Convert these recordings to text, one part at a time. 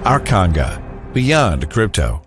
Arkanga, beyond crypto.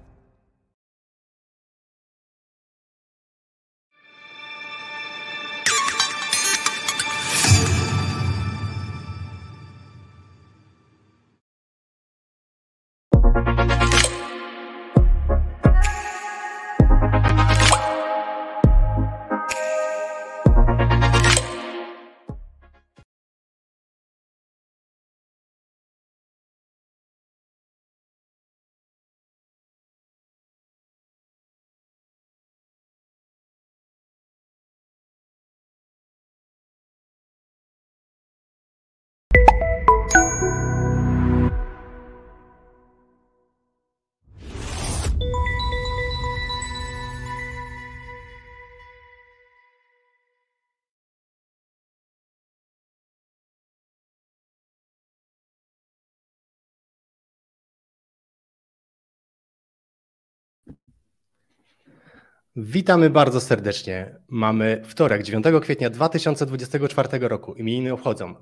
Witamy bardzo serdecznie. Mamy wtorek, 9 kwietnia 2024 roku. Imieniny obchodzą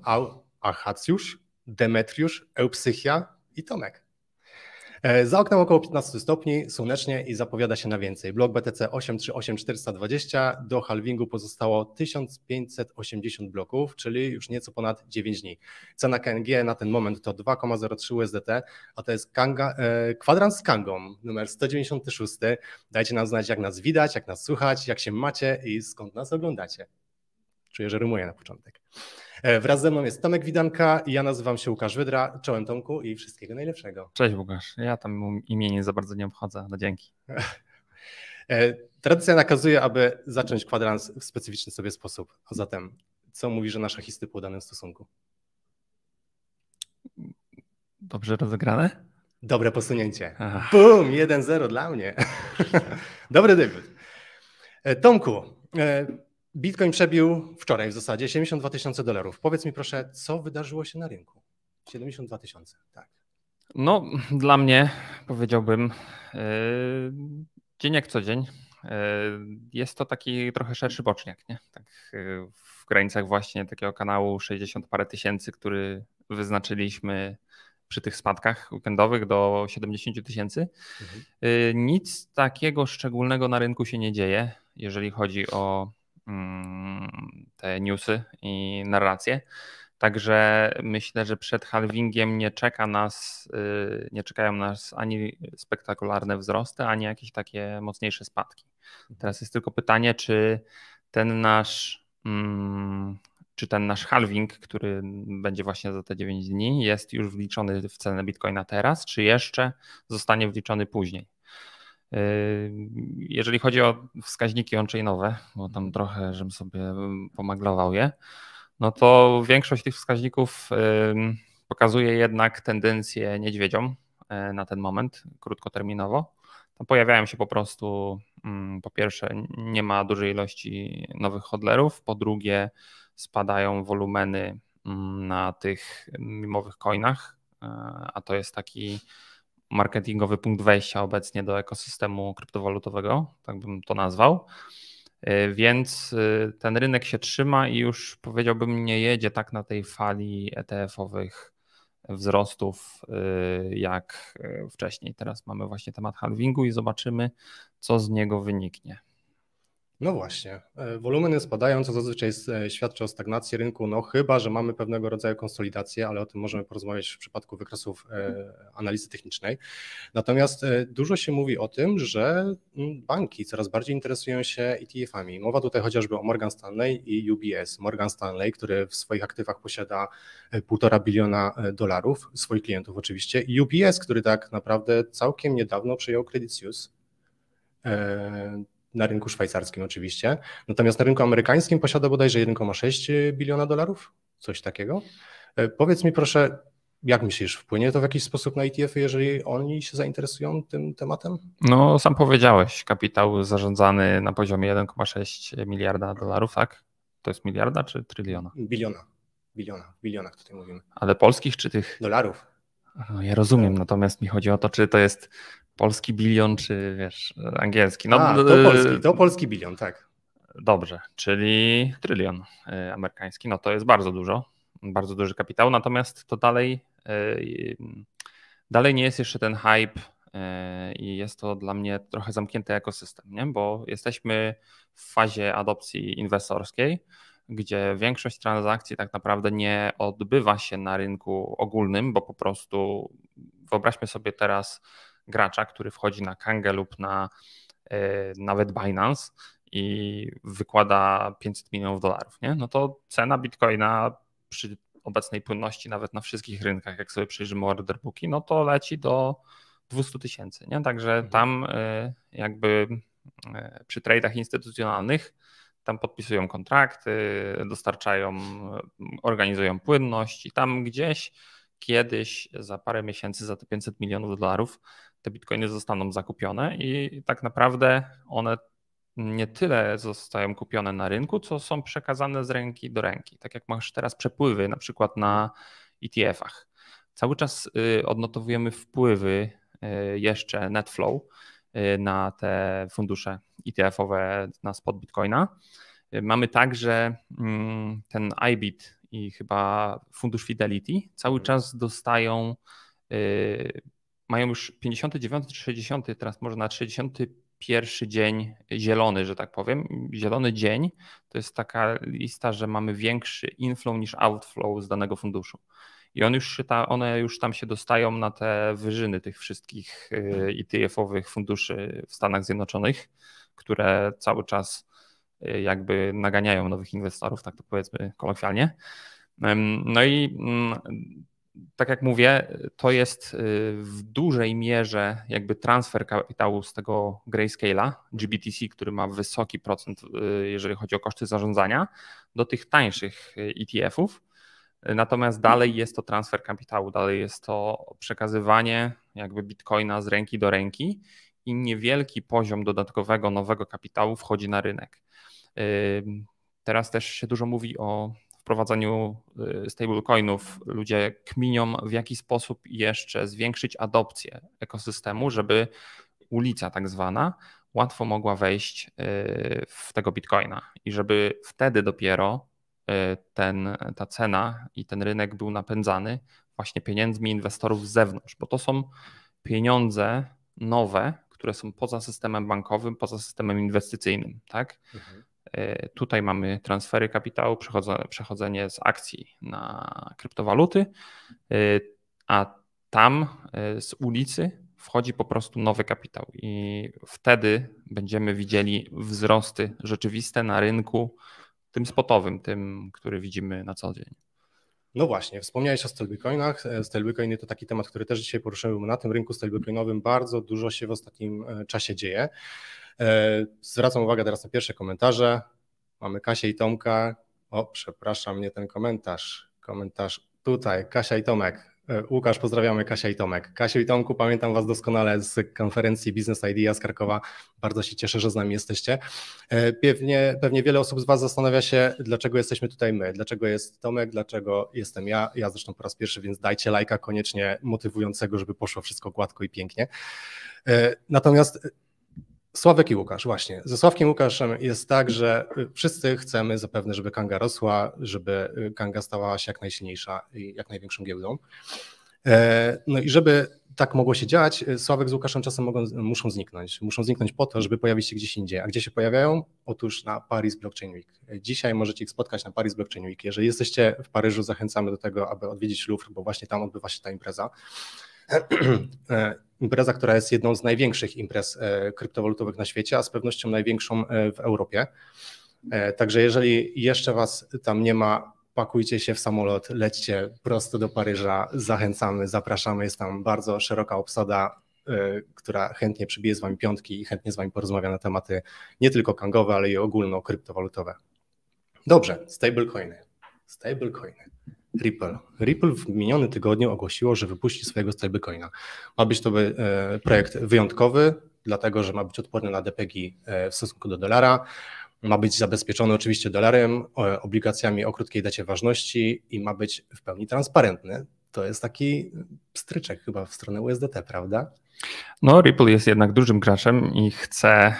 Achacjusz, Demetriusz, Eupsychia i Tomek. Za oknem około 15 stopni, słonecznie i zapowiada się na więcej. Blok BTC 838420, do halvingu pozostało 1580 bloków, czyli już nieco ponad 9 dni. Cena KNG na ten moment to 2,03 USDT, a to jest kwadrans z Kangą, numer 196. Dajcie nam znać, jak nas widać, jak nas słychać, jak się macie i skąd nas oglądacie. Czuję, że rymuję na początek. Wraz ze mną jest Tomek Widanka i ja nazywam się Łukasz Wydra. Czołem Tomku i wszystkiego najlepszego. Cześć Łukasz, ja tam imienie za bardzo nie obchodzę, no dzięki. Tradycja nakazuje, aby zacząć kwadrans w specyficzny sobie sposób. A zatem, co mówisz o naszych histypu w danym stosunku? Dobrze rozegrane? Dobre posunięcie. Bum, 1-0 dla mnie. Dobry debiut. Tomku, Bitcoin przebił wczoraj w zasadzie $72,000. Powiedz mi proszę, co wydarzyło się na rynku? 72,000, tak. No, dla mnie powiedziałbym dzień jak co dzień. Jest to taki trochę szerszy boczniak, nie? Tak w granicach właśnie takiego kanału 60 parę tysięcy, który wyznaczyliśmy przy tych spadkach weekendowych do 70 000. Nic takiego szczególnego na rynku się nie dzieje, jeżeli chodzi o te newsy i narracje. Także myślę, że przed halvingiem nie czekają nas ani spektakularne wzrosty, ani jakieś takie mocniejsze spadki. Teraz jest tylko pytanie, czy ten nasz halving, który będzie właśnie za te 9 dni, jest już wliczony w cenę Bitcoina teraz, czy jeszcze zostanie wliczony później. Jeżeli chodzi o wskaźniki on-chainowe, bo tam trochę, żebym sobie pomaglował je, no to większość tych wskaźników pokazuje jednak tendencję niedźwiedzią na ten moment, krótkoterminowo. Tam pojawiają się po prostu, po pierwsze, nie ma dużej ilości nowych hodlerów, po drugie spadają wolumeny na tych mimowych coinach, a to jest taki marketingowy punkt wejścia obecnie do ekosystemu kryptowalutowego, tak bym to nazwał. Więc ten rynek się trzyma i już powiedziałbym nie jedzie tak na tej fali ETF-owych wzrostów jak wcześniej. Teraz mamy właśnie temat halvingu i zobaczymy, co z niego wyniknie. No właśnie, wolumeny spadają, co zazwyczaj świadczy o stagnacji rynku, no chyba że mamy pewnego rodzaju konsolidację, ale o tym możemy porozmawiać w przypadku wykresów analizy technicznej. Natomiast dużo się mówi o tym, że banki coraz bardziej interesują się ETF-ami. Mowa tutaj chociażby o Morgan Stanley i UBS. Morgan Stanley, który w swoich aktywach posiada $1,5 biliona, swoich klientów oczywiście, i UBS, który tak naprawdę całkiem niedawno przejął Credit Suisse, na rynku szwajcarskim oczywiście, natomiast na rynku amerykańskim posiada bodajże $1,6 biliona, coś takiego. Powiedz mi proszę, jak myślisz, wpłynie to w jakiś sposób na ETF-y, jeżeli oni się zainteresują tym tematem? No sam powiedziałeś, kapitał zarządzany na poziomie $1,6 miliarda, tak? To jest miliarda czy tryliona? W bilionach tutaj mówimy. Ale polskich czy tych? Dolarów. No, ja rozumiem, natomiast mi chodzi o to, czy to jest polski bilion, czy wiesz, angielski. No, to polski bilion, tak. Dobrze, czyli trylion amerykański, no to jest bardzo dużo, bardzo duży kapitał, natomiast to dalej Dalej nie jest jeszcze ten hype i jest to dla mnie trochę zamknięty ekosystem, nie? Bo jesteśmy w fazie adopcji inwestorskiej, gdzie większość transakcji tak naprawdę nie odbywa się na rynku ogólnym, bo po prostu wyobraźmy sobie teraz gracza, który wchodzi na Kangę lub na nawet Binance i wykłada $500 milionów, nie? No to cena Bitcoina przy obecnej płynności nawet na wszystkich rynkach, jak sobie przyjrzymy order booki, no to leci do 200 tysięcy, nie? Także tam jakby przy trade'ach instytucjonalnych tam podpisują kontrakty, dostarczają, organizują płynność i tam gdzieś kiedyś za parę miesięcy za te $500 milionów te bitcoiny zostaną zakupione i tak naprawdę one nie tyle zostają kupione na rynku, co są przekazane z ręki do ręki. Tak jak masz teraz przepływy na przykład na ETF-ach. Cały czas odnotowujemy wpływy jeszcze netflow na te fundusze ETF-owe na spot Bitcoina. Mamy także ten IBIT i chyba fundusz Fidelity cały czas dostają, mają już 59 czy 60, teraz może na 61 dzień zielony, że tak powiem. Zielony dzień to jest taka lista, że mamy większy inflow niż outflow z danego funduszu. I one już tam się dostają na te wyżyny tych wszystkich ETF-owych funduszy w Stanach Zjednoczonych, które cały czas jakby naganiają nowych inwestorów, tak to powiedzmy kolokwialnie. No i tak jak mówię, to jest w dużej mierze jakby transfer kapitału z tego Grayscale'a, GBTC, który ma wysoki procent, jeżeli chodzi o koszty zarządzania, do tych tańszych ETF-ów. Natomiast dalej jest to transfer kapitału, dalej jest to przekazywanie jakby Bitcoina z ręki do ręki i niewielki poziom dodatkowego nowego kapitału wchodzi na rynek. Teraz też się dużo mówi o wprowadzaniu stablecoinów. Ludzie kminią, w jaki sposób jeszcze zwiększyć adopcję ekosystemu, żeby ulica tak zwana łatwo mogła wejść w tego Bitcoina i żeby wtedy dopiero ta cena i ten rynek był napędzany właśnie pieniędzmi inwestorów z zewnątrz, bo to są pieniądze nowe, które są poza systemem bankowym, poza systemem inwestycyjnym, tak? Tutaj mamy transfery kapitału, przechodzenie z akcji na kryptowaluty, a tam z ulicy wchodzi po prostu nowy kapitał i wtedy będziemy widzieli wzrosty rzeczywiste na rynku tym spotowym, tym, który widzimy na co dzień. No właśnie, wspomniałeś o stablecoinach. Stablecoiny to taki temat, który też dzisiaj poruszymy. Na tym rynku stablecoinowym bardzo dużo się w ostatnim czasie dzieje. Zwracam uwagę teraz na pierwsze komentarze. Mamy Kasię i Tomka. O, przepraszam, nie ten komentarz. Komentarz tutaj, Kasia i Tomek. Łukasz, pozdrawiamy Kasia i Tomek. Kasiu i Tomku, pamiętam Was doskonale z konferencji Business Idea z Krakowa. Bardzo się cieszę, że z nami jesteście. Pewnie wiele osób z Was zastanawia się, dlaczego jesteśmy tutaj my, dlaczego jest Tomek, dlaczego jestem ja. Ja zresztą po raz pierwszy, więc dajcie lajka koniecznie motywującego, żeby poszło wszystko gładko i pięknie. Natomiast Sławek i Łukasz, właśnie. Ze Sławkiem i Łukaszem jest tak, że wszyscy chcemy zapewne, żeby Kanga rosła, żeby Kanga stała się jak najsilniejsza i jak największą giełdą. No i żeby tak mogło się dziać, Sławek z Łukaszem czasem muszą zniknąć. Muszą zniknąć po to, żeby pojawić się gdzieś indziej. A gdzie się pojawiają? Otóż na Paris Blockchain Week. Dzisiaj możecie ich spotkać na Paris Blockchain Week. Jeżeli jesteście w Paryżu, zachęcamy do tego, aby odwiedzić Louvre, bo właśnie tam odbywa się ta impreza. Impreza, która jest jedną z największych imprez kryptowalutowych na świecie, a z pewnością największą w Europie. Także jeżeli jeszcze Was tam nie ma, pakujcie się w samolot, lećcie prosto do Paryża, zachęcamy, zapraszamy, jest tam bardzo szeroka obsada, która chętnie przybije z Wami piątki i chętnie z Wami porozmawia na tematy nie tylko kangowe, ale i ogólno kryptowalutowe. Dobrze, stablecoiny. Ripple w minionym tygodniu ogłosiło, że wypuści swojego stablecoina. Ma być to projekt wyjątkowy, dlatego że ma być odporny na DPG w stosunku do dolara, ma być zabezpieczony oczywiście dolarem, obligacjami o krótkiej dacie ważności i ma być w pełni transparentny. To jest taki pstryczek chyba w stronę USDT, prawda? No, Ripple jest jednak dużym graczem i chce,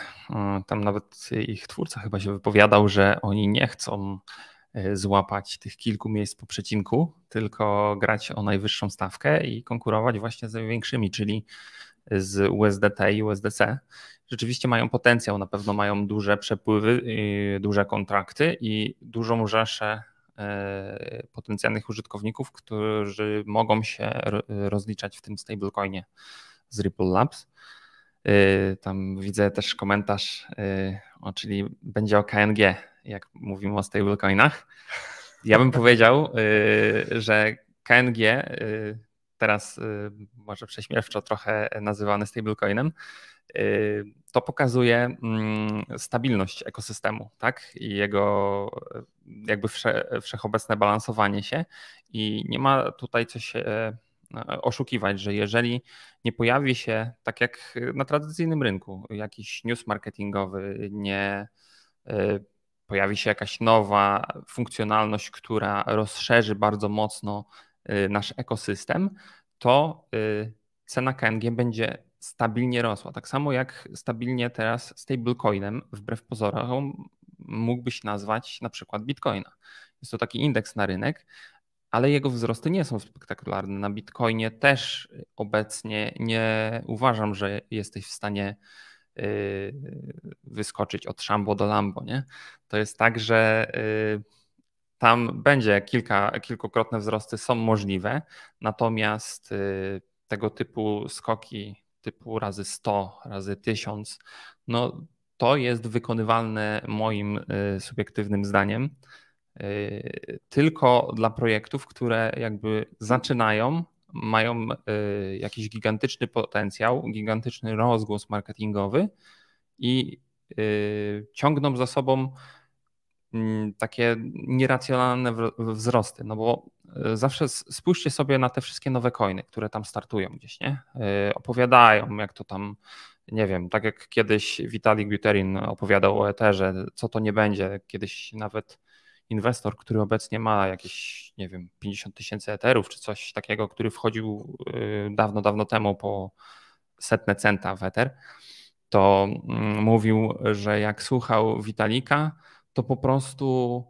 tam nawet ich twórca chyba się wypowiadał, że oni nie chcą złapać tych kilku miejsc po przecinku, tylko grać o najwyższą stawkę i konkurować właśnie z największymi, czyli z USDT i USDC. Rzeczywiście mają potencjał, na pewno mają duże przepływy, duże kontrakty i dużą rzeszę potencjalnych użytkowników, którzy mogą się rozliczać w tym stablecoinie z Ripple Labs. Tam widzę też komentarz, czyli będzie o KNG, jak mówimy o stablecoinach. Ja bym powiedział, że KNG, teraz może prześmiewczo trochę nazywany stablecoinem, to pokazuje stabilność ekosystemu, tak? I jego jakby wszechobecne balansowanie się i nie ma tutaj co się oszukiwać, że jeżeli nie pojawi się, tak jak na tradycyjnym rynku, jakiś news marketingowy, nie pojawi się jakaś nowa funkcjonalność, która rozszerzy bardzo mocno nasz ekosystem, to cena KNG będzie stabilnie rosła. Tak samo jak stabilnie teraz stablecoinem, wbrew pozorom, mógłbyś nazwać na przykład Bitcoina. Jest to taki indeks na rynek, ale jego wzrosty nie są spektakularne. Na Bitcoinie też obecnie nie uważam, że jesteś w stanie wyskoczyć od Szambo do Lambo. Nie? To jest tak, że tam będzie kilkukrotne wzrosty są możliwe, natomiast tego typu skoki typu razy 100, razy 1000, no to jest wykonywalne moim subiektywnym zdaniem tylko dla projektów, które jakby zaczynają, mają jakiś gigantyczny potencjał, gigantyczny rozgłos marketingowy i ciągną za sobą takie nieracjonalne wzrosty, no bo zawsze spójrzcie sobie na te wszystkie nowe coiny, które tam startują gdzieś, nie? Opowiadają, jak to tam, nie wiem, tak jak kiedyś Vitalik Buterin opowiadał o Etherze, co to nie będzie, kiedyś nawet inwestor, który obecnie ma jakieś, nie wiem, 50 000 Etherów czy coś takiego, który wchodził dawno temu po setne centa w Ether, to mówił, że jak słuchał Vitalika, to po prostu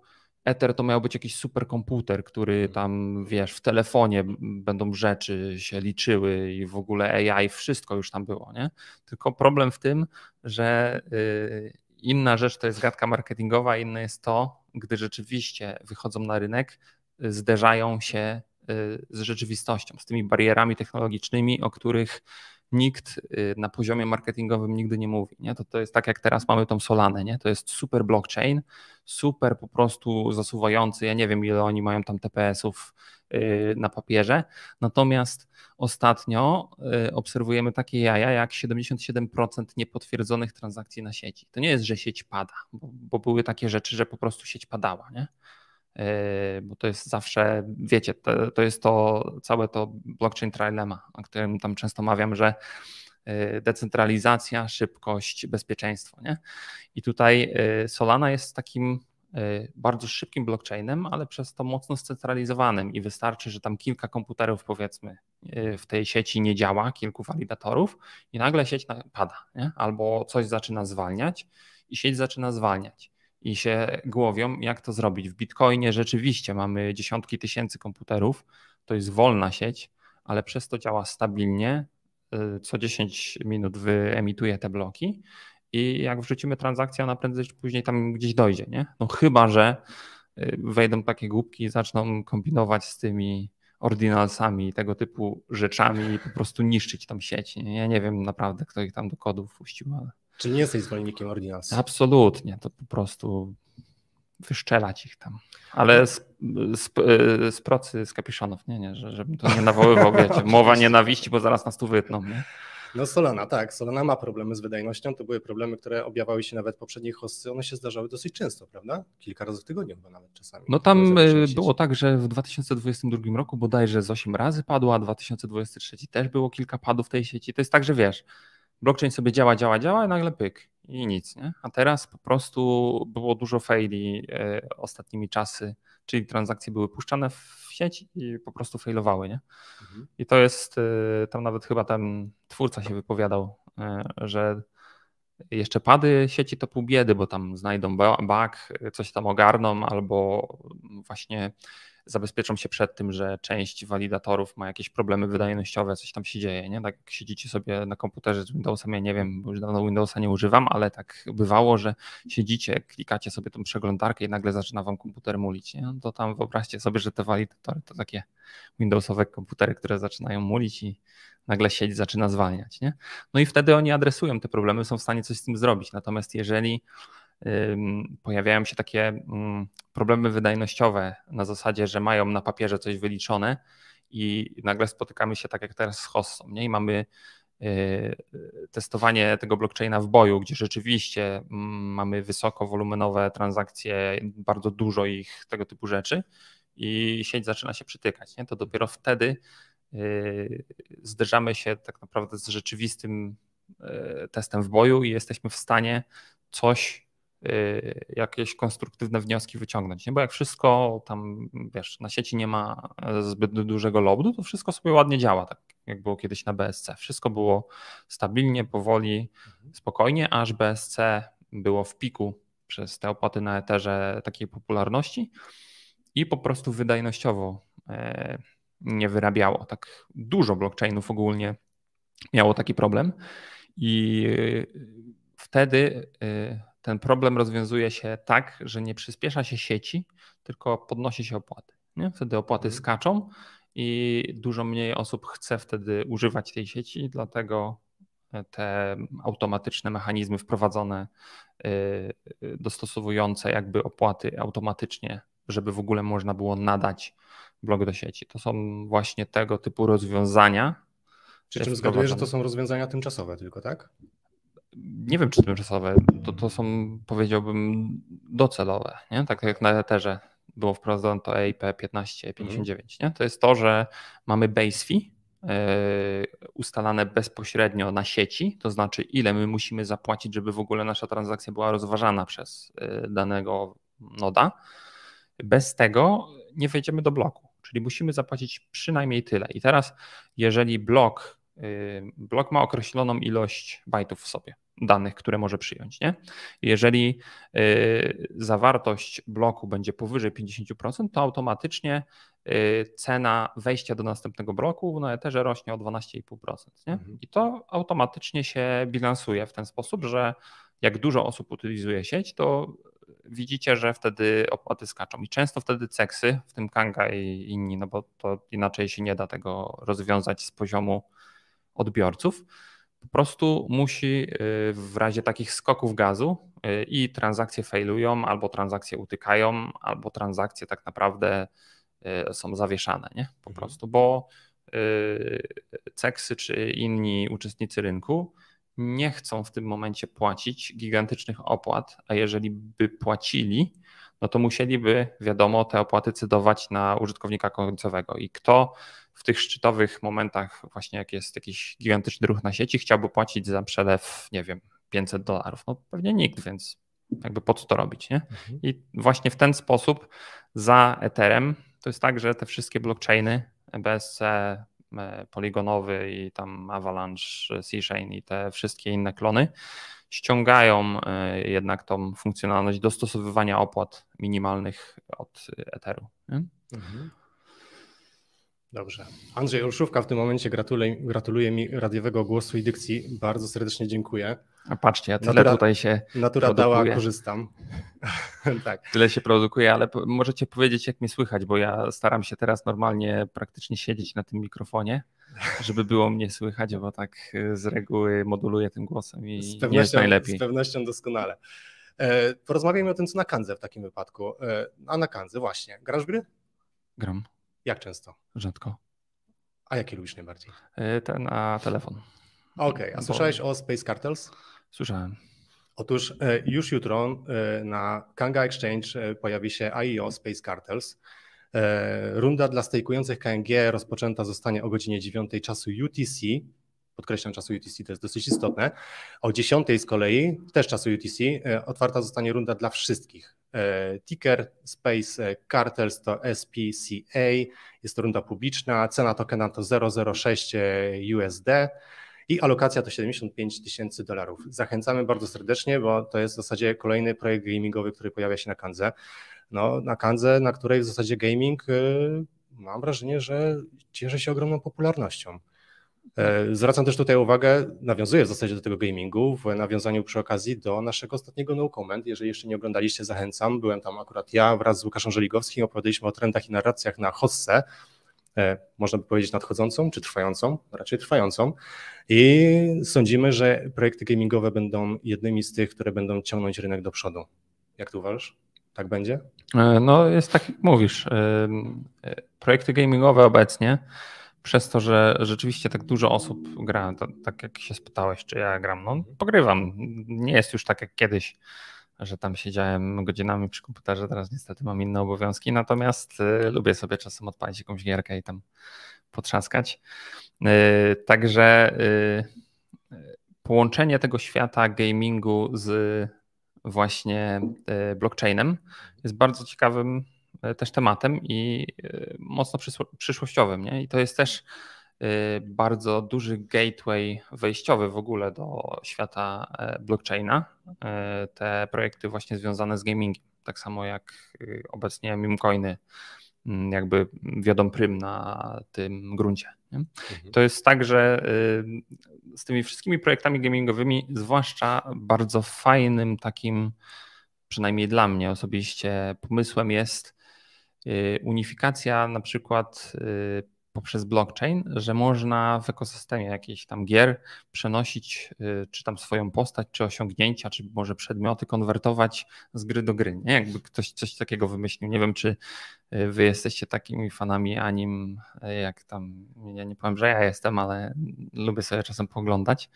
Ether to miał być jakiś superkomputer, który tam, wiesz, w telefonie będą rzeczy się liczyły i w ogóle AI, wszystko już tam było, nie? Tylko problem w tym, że inna rzecz to jest gadka marketingowa, inne jest to, gdy rzeczywiście wychodzą na rynek, zderzają się z rzeczywistością, z tymi barierami technologicznymi, o których nikt na poziomie marketingowym nigdy nie mówi. Nie? To jest tak jak teraz mamy tą Solanę, nie? To jest super blockchain, super po prostu zasuwający, ja nie wiem ile oni mają tam TPS-ów na papierze, natomiast ostatnio obserwujemy takie jaja jak 77% niepotwierdzonych transakcji na sieci. To nie jest, że sieć pada, bo były takie rzeczy, że po prostu sieć padała, nie? Bo to jest zawsze, wiecie, to jest to całe to blockchain trilemma, o którym tam często mawiam, że decentralizacja, szybkość, bezpieczeństwo. Nie? I tutaj Solana jest takim bardzo szybkim blockchainem, ale przez to mocno scentralizowanym i wystarczy, że tam kilka komputerów powiedzmy w tej sieci nie działa, kilku walidatorów i nagle sieć pada, nie? Albo coś zaczyna zwalniać i sieć zaczyna zwalniać. I się głowią, jak to zrobić. W Bitcoinie rzeczywiście mamy dziesiątki tysięcy komputerów, to jest wolna sieć, ale przez to działa stabilnie, co 10 minut wyemituje te bloki i jak wrzucimy transakcję, ona prędzej czy później tam gdzieś dojdzie, nie? No chyba, że wejdą takie głupki i zaczną kombinować z tymi ordinalsami i tego typu rzeczami i po prostu niszczyć tam sieć. Nie? Ja nie wiem naprawdę, kto ich tam do kodu wpuścił, ale... Czyli nie jesteś zwolennikiem ordinals? Absolutnie, to po prostu wyszczelać ich tam. Ale z procy, z kapiszonów, nie, żebym to nie nawoływał, wiecie, mowa nienawiści, bo zaraz nas tu wytną, nie? No Solana, tak, Solana ma problemy z wydajnością, to były problemy, które objawiały się nawet w poprzednich hostce, one się zdarzały dosyć często, prawda? Kilka razy w tygodniu chyba nawet czasami. No tam było tak, że w 2022 roku bodajże z 8 razy padło, a 2023 też było kilka padów w tej sieci. To jest tak, że wiesz, blockchain sobie działa i nagle pyk i nic, nie? A teraz po prostu było dużo faili ostatnimi czasy, czyli transakcje były puszczane w sieć i po prostu failowały, nie? Mhm. I to jest, tam nawet chyba ten twórca się wypowiadał, że jeszcze pady sieci to pół biedy, bo tam znajdą bug, coś tam ogarną albo właśnie zabezpieczą się przed tym, że część walidatorów ma jakieś problemy wydajnościowe, coś tam się dzieje, nie? Tak jak siedzicie sobie na komputerze z Windowsem, ja nie wiem, bo już dawno Windowsa nie używam, ale tak bywało, że siedzicie, klikacie sobie tą przeglądarkę i nagle zaczyna wam komputer mulić, nie? No to tam wyobraźcie sobie, że te walidatory to takie Windowsowe komputery, które zaczynają mulić i nagle sieć zaczyna zwalniać, nie? No i wtedy oni adresują te problemy, są w stanie coś z tym zrobić, natomiast jeżeli pojawiają się takie problemy wydajnościowe na zasadzie, że mają na papierze coś wyliczone i nagle spotykamy się tak jak teraz z Hossą, nie? I mamy testowanie tego blockchaina w boju, gdzie rzeczywiście mamy wysokowolumenowe transakcje, bardzo dużo ich, tego typu rzeczy i sieć zaczyna się przytykać, nie? To dopiero wtedy zderzamy się tak naprawdę z rzeczywistym testem w boju i jesteśmy w stanie coś, jakieś konstruktywne wnioski wyciągnąć, nie? Bo jak wszystko tam, wiesz, na sieci nie ma zbyt dużego loadu, to wszystko sobie ładnie działa, tak jak było kiedyś na BSC. Wszystko było stabilnie, powoli, spokojnie, aż BSC było w piku przez te opłaty na Etherze takiej popularności i po prostu wydajnościowo nie wyrabiało. Tak dużo blockchainów ogólnie miało taki problem i wtedy ten problem rozwiązuje się tak, że nie przyspiesza się sieci, tylko podnosi się opłaty. Nie? Wtedy opłaty skaczą i dużo mniej osób chce wtedy używać tej sieci, dlatego te automatyczne mechanizmy wprowadzone, dostosowujące jakby opłaty automatycznie, żeby w ogóle można było nadać blok do sieci. To są właśnie tego typu rozwiązania. Przy czym zgaduję, że to są rozwiązania tymczasowe tylko, tak? Nie wiem, czy tymczasowe, to są, powiedziałbym, docelowe, nie? Tak jak na Etherze było wprowadzone to EIP 1559, nie? To jest to, że mamy base fee ustalane bezpośrednio na sieci, to znaczy ile my musimy zapłacić, żeby w ogóle nasza transakcja była rozważana przez danego noda. Bez tego nie wejdziemy do bloku, czyli musimy zapłacić przynajmniej tyle. I teraz, jeżeli blok ma określoną ilość bajtów w sobie, danych, które może przyjąć, nie? Jeżeli zawartość bloku będzie powyżej 50%, to automatycznie cena wejścia do następnego bloku na Etherze rośnie o 12,5%. Nie? I to automatycznie się bilansuje w ten sposób, że jak dużo osób utylizuje sieć, to widzicie, że wtedy opłaty skaczą. I często wtedy ceksy, w tym Kanga i inni, no bo to inaczej się nie da tego rozwiązać z poziomu odbiorców, po prostu musi w razie takich skoków gazu i transakcje failują, albo transakcje utykają, albo transakcje tak naprawdę są zawieszane, nie? Po prostu, bo ceksy czy inni uczestnicy rynku nie chcą w tym momencie płacić gigantycznych opłat, a jeżeli by płacili, no to musieliby, wiadomo, te opłaty cedować na użytkownika końcowego. I kto w tych szczytowych momentach, właśnie jak jest jakiś gigantyczny ruch na sieci, chciałby płacić za przelew, nie wiem, $500? No pewnie nikt, więc jakby po co to robić, nie? I właśnie w ten sposób za Etherem to jest tak, że te wszystkie blockchainy, BSC, Polygonowy i tam Avalanche, C-Chain i te wszystkie inne klony ściągają jednak tą funkcjonalność dostosowywania opłat minimalnych od Etheru. Dobrze. Andrzej Olszówka w tym momencie gratuluje mi radiowego głosu i dykcji. Bardzo serdecznie dziękuję. A patrzcie, ja tyle tutaj się Natura dała, korzystam. Tak. Tyle się produkuje, ale możecie powiedzieć, jak mnie słychać, bo ja staram się teraz normalnie praktycznie siedzieć na tym mikrofonie, żeby było mnie słychać, bo tak z reguły moduluję tym głosem i nie jest najlepiej. Z pewnością doskonale. Porozmawiajmy o tym, co na Kandze w takim wypadku. A na Kandze właśnie. Grasz w gry? Gram. Jak często? Rzadko. A jakie lubisz najbardziej? Na telefon. Okej, a słyszałeś o Space Cartels? Słyszałem. Otóż już jutro na Kanga Exchange pojawi się IEO Space Cartels. Runda dla stejkujących KNG rozpoczęta zostanie o godzinie 9 czasu UTC. Podkreślam, czasu UTC, to jest dosyć istotne. O 10 z kolei, też czasu UTC, otwarta zostanie runda dla wszystkich. Ticker Space Cartels to SPCA, jest to runda publiczna, cena tokena to 0,06 USD i alokacja to $75,000. Zachęcamy bardzo serdecznie, bo to jest w zasadzie kolejny projekt gamingowy, który pojawia się na Kandze. No, na Kandze, na której w zasadzie gaming, mam wrażenie, że cieszy się ogromną popularnością. Zwracam też tutaj uwagę, nawiązuję w zasadzie do tego gamingu, w nawiązaniu przy okazji do naszego ostatniego No Comment. Jeżeli jeszcze nie oglądaliście, zachęcam. Byłem tam akurat ja wraz z Łukaszem Żeligowskim, opowiadaliśmy o trendach i narracjach na Hossę, można by powiedzieć nadchodzącą czy trwającą, raczej trwającą, i sądzimy, że projekty gamingowe będą jednymi z tych, które będą ciągnąć rynek do przodu. Jak ty uważasz? Tak będzie? No jest tak jak mówisz, projekty gamingowe obecnie, przez to, że rzeczywiście tak dużo osób gra, tak jak się spytałeś, czy ja gram, no pogrywam. Nie jest już tak jak kiedyś, że tam siedziałem godzinami przy komputerze, teraz niestety mam inne obowiązki, natomiast lubię sobie czasem odpalić jakąś gierkę i tam potrzaskać. Także połączenie tego świata gamingu z właśnie blockchainem jest bardzo ciekawym też tematem i mocno przyszłościowym, nie? I to jest też bardzo duży gateway wejściowy w ogóle do świata blockchaina. Te projekty właśnie związane z gamingiem, tak samo jak obecnie memecoiny jakby wiodą prym na tym gruncie. Nie? To jest tak, że z tymi wszystkimi projektami gamingowymi, zwłaszcza bardzo fajnym takim, przynajmniej dla mnie osobiście, pomysłem jest unifikacja na przykład poprzez blockchain, że można w ekosystemie jakichś tam gier przenosić czy tam swoją postać, czy osiągnięcia, czy może przedmioty konwertować z gry do gry. Nie? Jakby ktoś coś takiego wymyślił. Nie wiem, czy wy jesteście takimi fanami anim, jak tam, ja nie powiem, że ja jestem, ale lubię sobie czasem pooglądać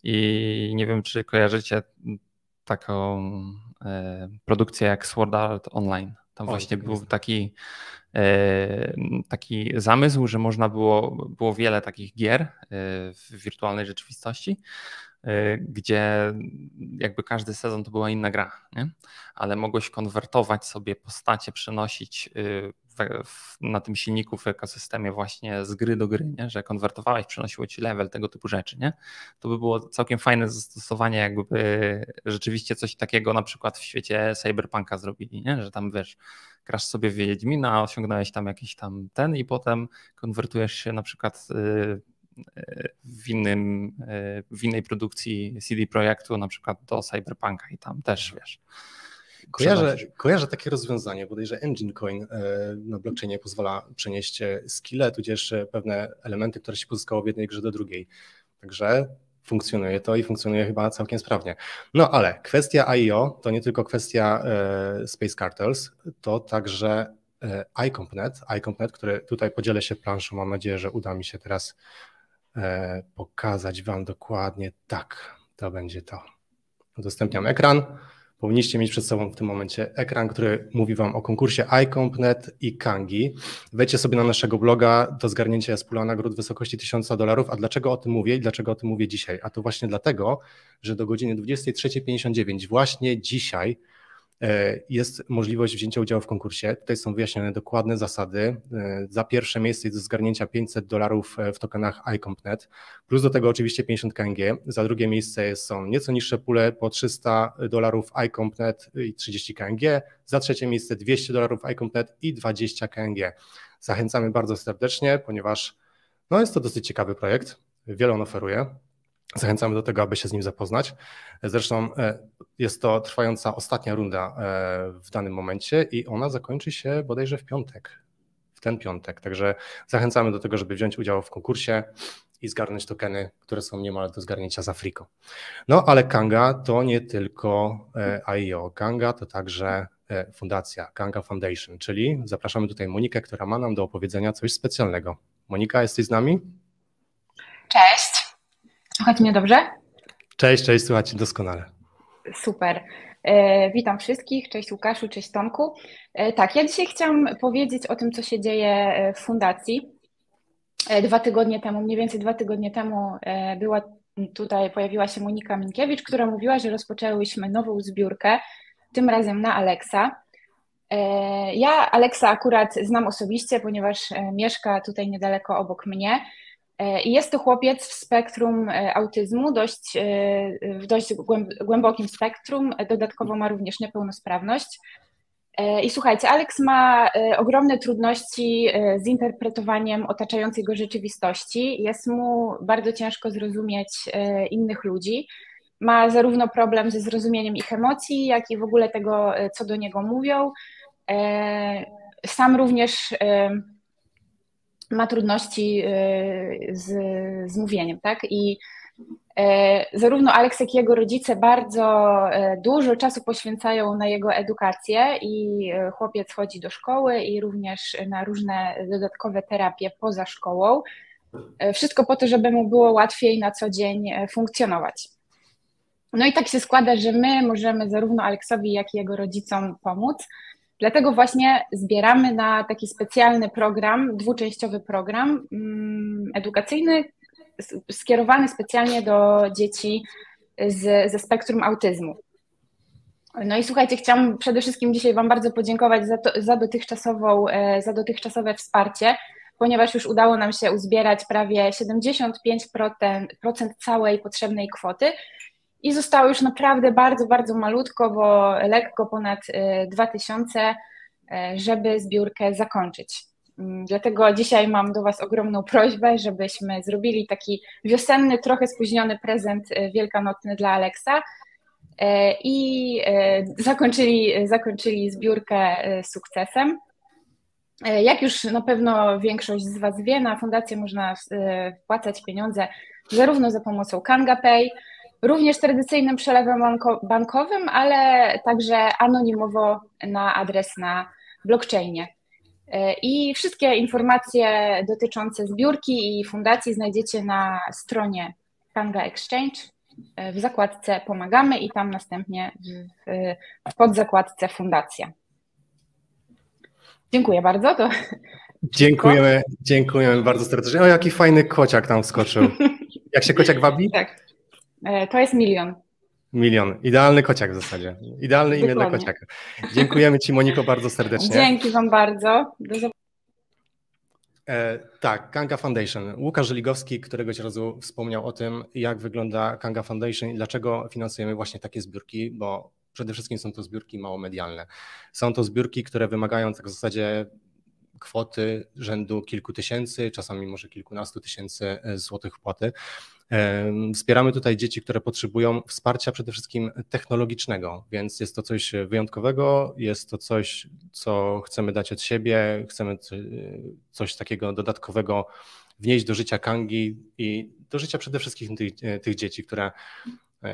i nie wiem, czy kojarzycie taką produkcję jak Sword Art Online. Tam właśnie był taki zamysł, że można było wiele takich gier w wirtualnej rzeczywistości, gdzie jakby każdy sezon to była inna gra, nie? Ale mogłeś konwertować sobie postacie, przenosić na tym silniku w ekosystemie właśnie z gry do gry, nie? Że konwertowałeś, przenosiło ci level, tego typu rzeczy. Nie? To by było całkiem fajne zastosowanie, jakby rzeczywiście coś takiego na przykład w świecie Cyberpunka zrobili, nie? Że tam wiesz, grasz sobie w Wiedźmina, osiągnąłeś tam jakiś tam ten i potem konwertujesz się na przykład w innej produkcji CD Projektu, na przykład do Cyberpunka i tam też wiesz. Kojarzę takie rozwiązanie, bodajże Engine Coin na blockchainie pozwala przenieść skille, tudzież pewne elementy, które się pozyskało w jednej grze do drugiej. Także funkcjonuje to i funkcjonuje chyba całkiem sprawnie. No ale kwestia IEO to nie tylko kwestia Space Cartels, to także iCompNet, który tutaj podzielę się planszą, mam nadzieję, że uda mi się teraz pokazać wam dokładnie. Tak, to będzie to. Udostępniam ekran. Powinniście mieć przed sobą w tym momencie ekran, który mówi wam o konkursie iCompNet i Kangi. Wejdźcie sobie na naszego bloga, do zgarnięcia jest pula nagród w wysokości $1000. A dlaczego o tym mówię i dlaczego o tym mówię dzisiaj? A to właśnie dlatego, że do godziny 23:59 właśnie dzisiaj jest możliwość wzięcia udziału w konkursie. Tutaj są wyjaśnione dokładne zasady. Za pierwsze miejsce jest do zgarnięcia $500 w tokenach iCompNet, plus do tego oczywiście 50 KNG. Za drugie miejsce są nieco niższe pule po $300 iCompNet i 30 KNG. Za trzecie miejsce $200 iCompNet i 20 KNG. Zachęcamy bardzo serdecznie, ponieważ no jest to dosyć ciekawy projekt. Wiele on oferuje. Zachęcamy do tego, aby się z nim zapoznać. Zresztą jest to trwająca ostatnia runda w danym momencie i ona zakończy się bodajże w ten piątek. Także zachęcamy do tego, żeby wziąć udział w konkursie i zgarnąć tokeny, które są niemal do zgarnięcia z Afriko. No ale Kanga to nie tylko IEO. Kanga to także fundacja, Kanga Foundation, czyli zapraszamy tutaj Monikę, która ma nam do opowiedzenia coś specjalnego. Monika, jesteś z nami? Cześć. Słuchajcie mnie dobrze? Cześć, słuchajcie doskonale. Super. Witam wszystkich. Cześć Łukaszu, cześć Tomku. Tak, ja dzisiaj chciałam powiedzieć o tym, co się dzieje w fundacji. 2 tygodnie temu, mniej więcej 2 tygodnie temu pojawiła się Monika Minkiewicz, która mówiła, że rozpoczęłyśmy nową zbiórkę, tym razem na Alexa. Ja Alexa akurat znam osobiście, ponieważ mieszka tutaj niedaleko obok mnie. I jest to chłopiec w spektrum autyzmu, w dość głębokim spektrum, dodatkowo ma również niepełnosprawność. I słuchajcie, Alex ma ogromne trudności z interpretowaniem otaczającej go rzeczywistości. Jest mu bardzo ciężko zrozumieć innych ludzi. Ma zarówno problem ze zrozumieniem ich emocji, jak i w ogóle tego, co do niego mówią. Sam również ma trudności z mówieniem, tak? I zarówno Alex, jak i jego rodzice bardzo dużo czasu poświęcają na jego edukację i chłopiec chodzi do szkoły i również na różne dodatkowe terapie poza szkołą. Wszystko po to, żeby mu było łatwiej na co dzień funkcjonować. No i tak się składa, że my możemy zarówno Aleksowi, jak i jego rodzicom pomóc. Dlatego właśnie zbieramy na taki specjalny program, dwuczęściowy program edukacyjny, skierowany specjalnie do dzieci ze spektrum autyzmu. No i słuchajcie, chciałam przede wszystkim dzisiaj Wam bardzo podziękować za dotychczasowe wsparcie, ponieważ już udało nam się uzbierać prawie 75% całej potrzebnej kwoty i zostało już naprawdę bardzo, bardzo malutko, bo lekko ponad 2000, żeby zbiórkę zakończyć. Dlatego dzisiaj mam do Was ogromną prośbę, żebyśmy zrobili taki wiosenny, trochę spóźniony prezent wielkanocny dla Alexa i zakończyli zbiórkę sukcesem. Jak już na pewno większość z Was wie, na fundację można wpłacać pieniądze zarówno za pomocą KangaPay, również tradycyjnym przelewem bankowym, ale także anonimowo na adres na blockchainie. I wszystkie informacje dotyczące zbiórki i fundacji znajdziecie na stronie Kanga Exchange w zakładce Pomagamy i tam następnie w podzakładce Fundacja. Dziękuję bardzo. Dziękujemy bardzo serdecznie. O, jaki fajny kociak tam wskoczył. Jak się kociak wabi? Tak, to jest Milion. Milion. Idealny kociak w zasadzie. Idealne imię dla kociaka. Dziękujemy Ci, Moniko, bardzo serdecznie. Dzięki Wam bardzo. Tak, Kanga Foundation. Łukasz Żeligowski któregoś razu wspomniał o tym, jak wygląda Kanga Foundation i dlaczego finansujemy właśnie takie zbiórki, bo przede wszystkim są to zbiórki mało medialne. Są to zbiórki, które wymagają tak w zasadzie kwoty rzędu kilku tysięcy, czasami może kilkunastu tysięcy złotych wpłaty. Wspieramy tutaj dzieci, które potrzebują wsparcia przede wszystkim technologicznego, więc jest to coś wyjątkowego, jest to coś, co chcemy dać od siebie, chcemy coś takiego dodatkowego wnieść do życia Kangi i do życia przede wszystkim tych dzieci, które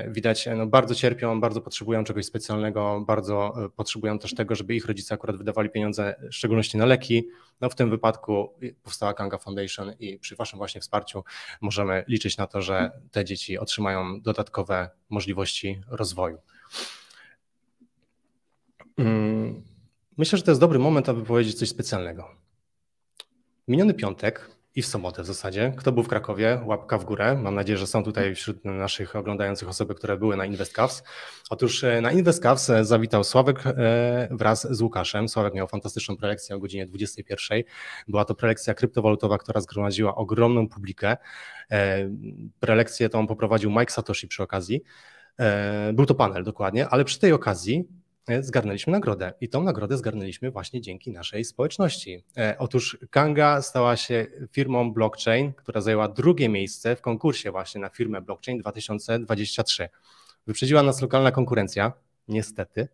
widać bardzo cierpią, bardzo potrzebują czegoś specjalnego, bardzo potrzebują też tego, żeby ich rodzice akurat wydawali pieniądze, w szczególności na leki. No w tym wypadku powstała Kanga Foundation i przy Waszym właśnie wsparciu możemy liczyć na to, że te dzieci otrzymają dodatkowe możliwości rozwoju. Myślę, że to jest dobry moment, aby powiedzieć coś specjalnego. Miniony piątek i w sobotę w zasadzie. Kto był w Krakowie? Łapka w górę. Mam nadzieję, że są tutaj wśród naszych oglądających osoby, które były na InvestCavs. Otóż na InvestCavs zawitał Sławek wraz z Łukaszem. Sławek miał fantastyczną prelekcję o godzinie 21. Była to prelekcja kryptowalutowa, która zgromadziła ogromną publikę. Prelekcję tą poprowadził Mike Satoshi przy okazji. Był to panel dokładnie, ale przy tej okazji zgarnęliśmy nagrodę i tą nagrodę zgarnęliśmy właśnie dzięki naszej społeczności. Otóż Kanga stała się firmą blockchain, która zajęła drugie miejsce w konkursie właśnie na firmę blockchain 2023. Wyprzedziła nas lokalna konkurencja, niestety,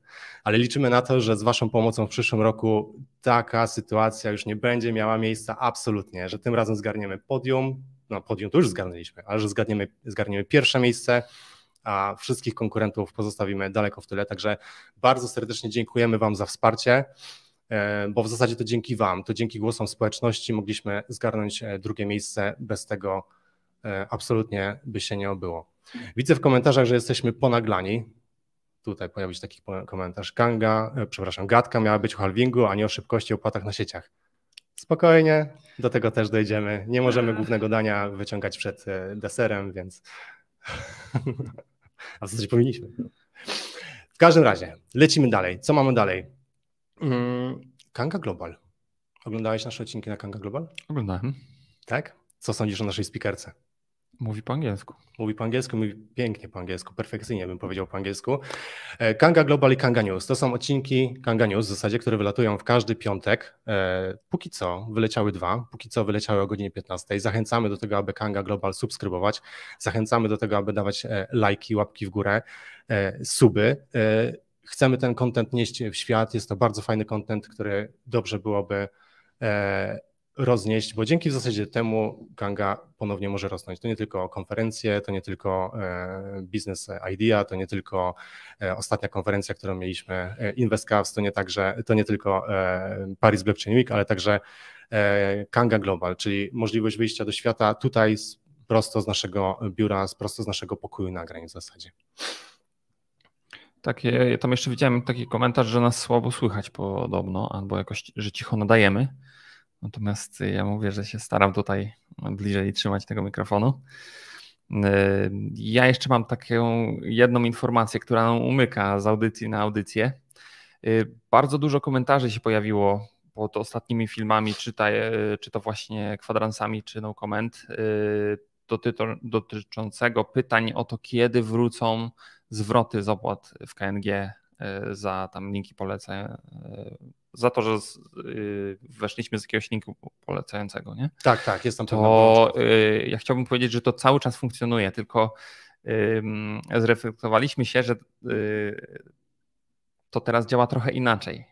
ale liczymy na to, że z Waszą pomocą w przyszłym roku taka sytuacja już nie będzie miała miejsca absolutnie, że tym razem zgarniemy podium, no podium to już zgarnęliśmy, ale że zgarniemy pierwsze miejsce, a wszystkich konkurentów pozostawimy daleko w tyle. Także bardzo serdecznie dziękujemy Wam za wsparcie, bo w zasadzie to dzięki Wam, to dzięki głosom społeczności mogliśmy zgarnąć drugie miejsce. Bez tego absolutnie by się nie obyło. Widzę w komentarzach, że jesteśmy ponaglani. Tutaj pojawił się taki komentarz. Gadka miała być o halvingu, a nie o szybkości opłatach na sieciach. Spokojnie, do tego też dojdziemy. Nie możemy głównego dania wyciągać przed deserem, więc... A w zasadzie powinniśmy. W każdym razie, lecimy dalej. Co mamy dalej? Kanga Global. Oglądałeś nasze odcinki na Kanga Global? Oglądałem. Tak? Co sądzisz o naszej speakerce? Mówi po angielsku. Mówi po angielsku, mówi pięknie po angielsku, perfekcyjnie bym powiedział po angielsku. Kanga Global i Kanga News to są odcinki Kanga News w zasadzie, które wylatują w każdy piątek. Póki co wyleciały 2, póki co wyleciały o godzinie 15. Zachęcamy do tego, aby Kanga Global subskrybować, zachęcamy do tego, aby dawać lajki, łapki w górę, suby. Chcemy ten content nieść w świat, jest to bardzo fajny content, który dobrze byłoby roznieść, bo dzięki w zasadzie temu Kanga ponownie może rosnąć. To nie tylko konferencje, to nie tylko Business Idea, to nie tylko ostatnia konferencja, którą mieliśmy, InvestCaps, to nie tylko Paris Blockchain Week, ale także Kanga Global, czyli możliwość wyjścia do świata tutaj prosto z naszego biura, prosto z naszego pokoju nagrań w zasadzie. Ja tam jeszcze widziałem taki komentarz, że nas słabo słychać podobno, albo jakoś, że cicho nadajemy. Natomiast ja mówię, że się staram tutaj bliżej trzymać tego mikrofonu. Ja jeszcze mam taką jedną informację, która nam umyka z audycji na audycję. Bardzo dużo komentarzy się pojawiło pod ostatnimi filmami, czy to właśnie kwadransami, czy no comment, dotyczącego pytań o to, kiedy wrócą zwroty z opłat w KNG za tam linki polecenia, za to, że weszliśmy z jakiegoś linku polecającego, nie? Tak, jest tam to ja chciałbym powiedzieć, że to cały czas funkcjonuje, tylko zreflektowaliśmy się, że to teraz działa trochę inaczej,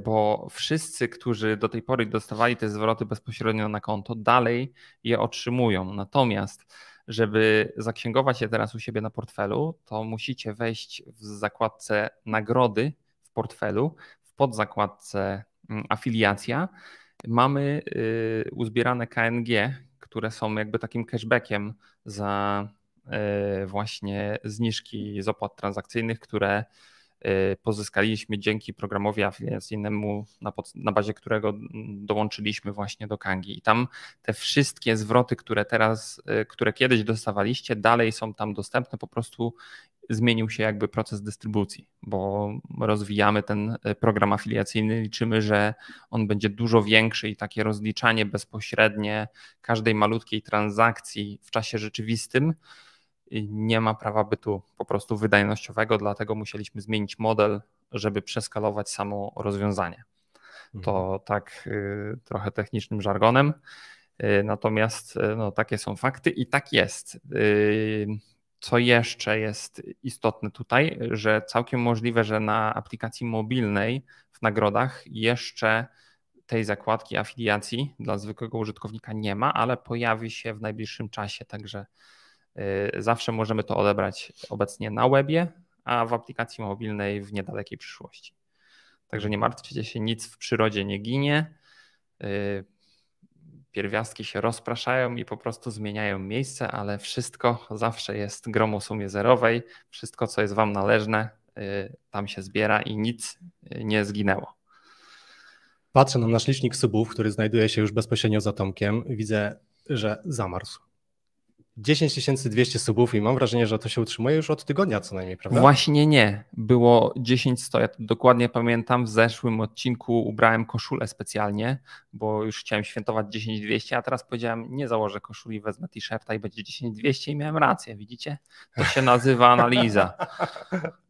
bo wszyscy, którzy do tej pory dostawali te zwroty bezpośrednio na konto, dalej je otrzymują. Natomiast żeby zaksięgować je teraz u siebie na portfelu, to musicie wejść w zakładce nagrody w portfelu, w podzakładce afiliacja. Mamy uzbierane KNG, które są jakby takim cashbackiem za właśnie zniżki z opłat transakcyjnych, które pozyskaliśmy dzięki programowi afiliacyjnemu, na bazie którego dołączyliśmy właśnie do Kangi. I tam te wszystkie zwroty, które kiedyś dostawaliście, dalej są tam dostępne, po prostu zmienił się jakby proces dystrybucji, bo rozwijamy ten program afiliacyjny, liczymy, że on będzie dużo większy i takie rozliczanie bezpośrednie każdej malutkiej transakcji w czasie rzeczywistym nie ma prawa bytu po prostu wydajnościowego, dlatego musieliśmy zmienić model, żeby przeskalować samo rozwiązanie. To tak trochę technicznym żargonem, natomiast no, takie są fakty i tak jest. Co jeszcze jest istotne tutaj, że całkiem możliwe, że na aplikacji mobilnej w nagrodach jeszcze tej zakładki afiliacji dla zwykłego użytkownika nie ma, ale pojawi się w najbliższym czasie, także zawsze możemy to odebrać obecnie na webie, a w aplikacji mobilnej w niedalekiej przyszłości. Także nie martwcie się, nic w przyrodzie nie ginie. Pierwiastki się rozpraszają i po prostu zmieniają miejsce, ale wszystko zawsze jest grom o sumie zerowej. Wszystko, co jest wam należne, tam się zbiera i nic nie zginęło. Patrzę na nasz licznik subów, który znajduje się już bezpośrednio za Tomkiem. Widzę, że zamarzł. 10 200 subów i mam wrażenie, że to się utrzymuje już od tygodnia co najmniej, prawda? Właśnie nie. Było 10-100. Ja to dokładnie pamiętam. W zeszłym odcinku ubrałem koszulę specjalnie, bo już chciałem świętować 10-200, a teraz powiedziałem, nie założę koszuli, wezmę t-shirta i będzie 10-200 i miałem rację, widzicie? To się nazywa analiza.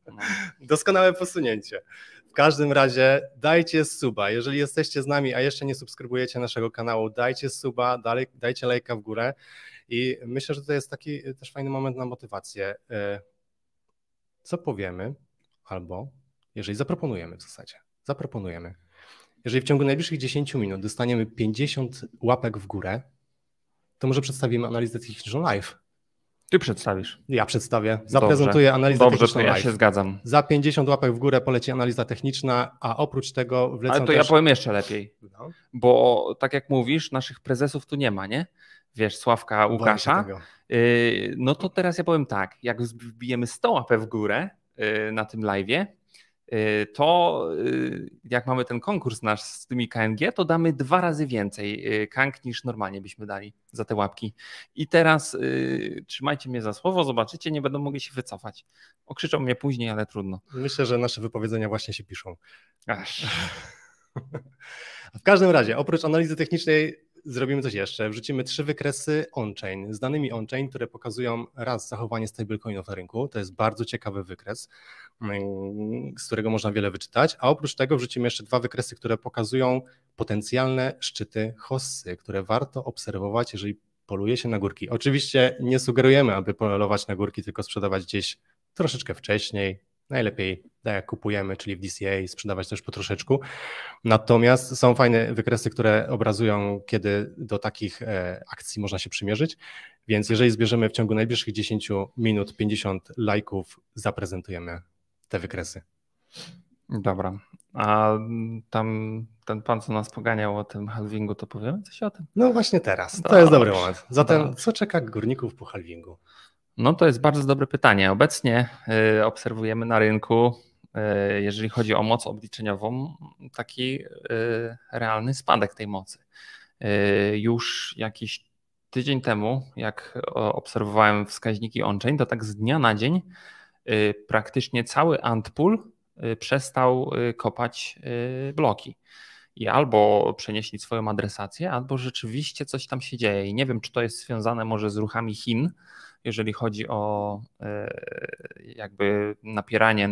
No. Doskonałe posunięcie. W każdym razie dajcie suba. Jeżeli jesteście z nami, a jeszcze nie subskrybujecie naszego kanału, dajcie suba, dajcie lajka w górę. I myślę, że to jest taki też fajny moment na motywację. Co powiemy, albo jeżeli zaproponujemy w zasadzie, jeżeli w ciągu najbliższych 10 minut dostaniemy 50 łapek w górę, to może przedstawimy analizę techniczną live. Ty przedstawisz. Ja przedstawię, zaprezentuję analizę techniczną live. Dobrze, to ja się zgadzam. Za 50 łapek w górę poleci analiza techniczna, a oprócz tego wlecą Ale to ja powiem jeszcze lepiej, bo tak jak mówisz, naszych prezesów tu nie ma, nie? Wiesz, Sławka, Łukasza, no to teraz ja powiem tak, jak wbijemy 100 łapek w górę na tym live'ie, to jak mamy ten konkurs nasz z tymi KNG, to damy 2 razy więcej KNG niż normalnie byśmy dali za te łapki. I teraz trzymajcie mnie za słowo, zobaczycie, nie będą mogli się wycofać. Okrzyczą mnie później, ale trudno. Myślę, że nasze wypowiedzenia właśnie się piszą. W każdym razie, oprócz analizy technicznej zrobimy coś jeszcze. Wrzucimy 3 wykresy on-chain z danymi on-chain, które pokazują raz zachowanie stablecoinów na rynku. To jest bardzo ciekawy wykres, z którego można wiele wyczytać, a oprócz tego wrzucimy jeszcze 2 wykresy, które pokazują potencjalne szczyty hossy, które warto obserwować, jeżeli poluje się na górki. Oczywiście nie sugerujemy, aby polować na górki, tylko sprzedawać gdzieś troszeczkę wcześniej, najlepiej tak jak kupujemy, czyli w DCA, sprzedawać też po troszeczku. Natomiast są fajne wykresy, które obrazują, kiedy do takich akcji można się przymierzyć, więc jeżeli zbierzemy w ciągu najbliższych 10 minut 50 lajków, zaprezentujemy te wykresy. Dobra, a tam ten pan, co nas poganiał o tym halvingu, to powiemy coś o tym? No właśnie teraz, to jest dobry moment. Zatem co czeka górników po halvingu? No to jest bardzo dobre pytanie. Obecnie obserwujemy na rynku, jeżeli chodzi o moc obliczeniową, taki realny spadek tej mocy. Już jakiś tydzień temu, jak obserwowałem wskaźniki on-chain, to tak z dnia na dzień praktycznie cały Antpool przestał kopać bloki. I albo przenieśli swoją adresację, albo rzeczywiście coś tam się dzieje. I nie wiem, czy to jest związane może z ruchami Chin, jeżeli chodzi o jakby napieranie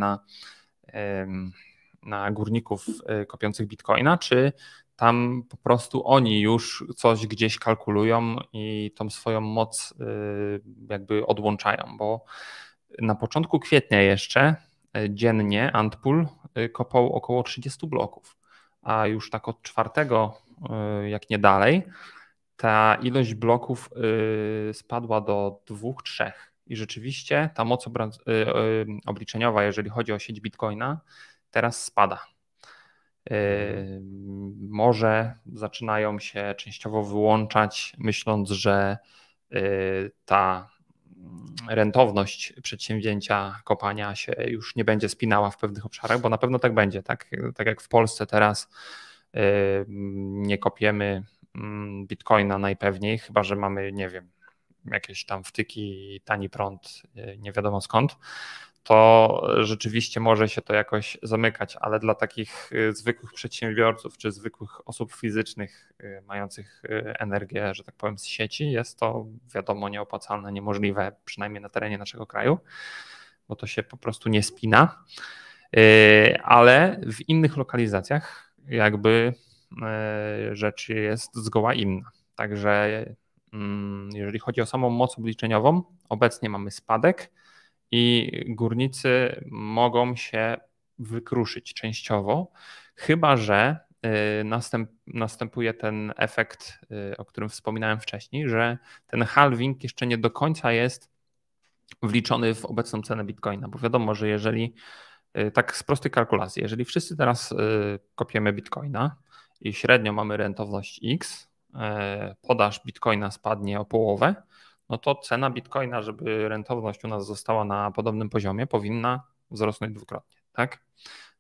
na górników kopiących bitcoina, czy tam po prostu oni już coś gdzieś kalkulują i tą swoją moc jakby odłączają, bo na początku kwietnia jeszcze dziennie Antpool kopał około 30 bloków, a już tak od 4, jak nie dalej, ta ilość bloków spadła do 2-3 i rzeczywiście ta moc obliczeniowa, jeżeli chodzi o sieć Bitcoina, teraz spada. Może zaczynają się częściowo wyłączać, myśląc, że ta rentowność przedsięwzięcia kopania się już nie będzie spinała w pewnych obszarach, bo na pewno tak będzie. Tak jak w Polsce teraz nie kopiemy Bitcoina najpewniej, chyba że mamy, nie wiem, jakieś tam wtyki, tani prąd, nie wiadomo skąd, to rzeczywiście może się to jakoś zamykać, ale dla takich zwykłych przedsiębiorców czy zwykłych osób fizycznych mających energię, że tak powiem, z sieci, jest to wiadomo nieopłacalne, niemożliwe, przynajmniej na terenie naszego kraju, bo to się po prostu nie spina, ale w innych lokalizacjach jakby rzecz jest zgoła inna. Także jeżeli chodzi o samą moc obliczeniową, obecnie mamy spadek i górnicy mogą się wykruszyć częściowo, chyba że następuje ten efekt, o którym wspominałem wcześniej, że ten halving jeszcze nie do końca jest wliczony w obecną cenę Bitcoina, bo wiadomo, że jeżeli tak z prostej kalkulacji, jeżeli wszyscy teraz kopiemy Bitcoina i średnio mamy rentowność X, podaż Bitcoina spadnie o połowę, no to cena Bitcoina, żeby rentowność u nas została na podobnym poziomie, powinna wzrosnąć dwukrotnie. Tak?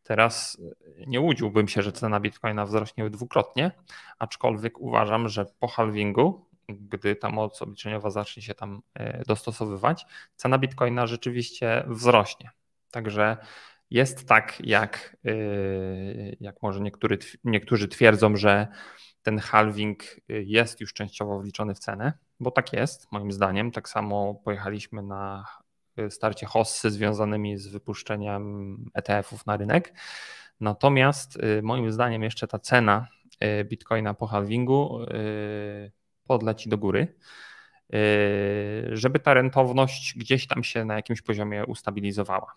Teraz nie łudziłbym się, że cena Bitcoina wzrośnie dwukrotnie, aczkolwiek uważam, że po halvingu, gdy ta moc obliczeniowa zacznie się tam dostosowywać, cena Bitcoina rzeczywiście wzrośnie. Także jest tak, jak może niektórzy twierdzą, że ten halving jest już częściowo wliczony w cenę, bo tak jest, moim zdaniem. Tak samo pojechaliśmy na starcie hossy związanymi z wypuszczeniem ETF-ów na rynek. Natomiast moim zdaniem jeszcze ta cena Bitcoina po halvingu podleci do góry, żeby ta rentowność gdzieś tam się na jakimś poziomie ustabilizowała.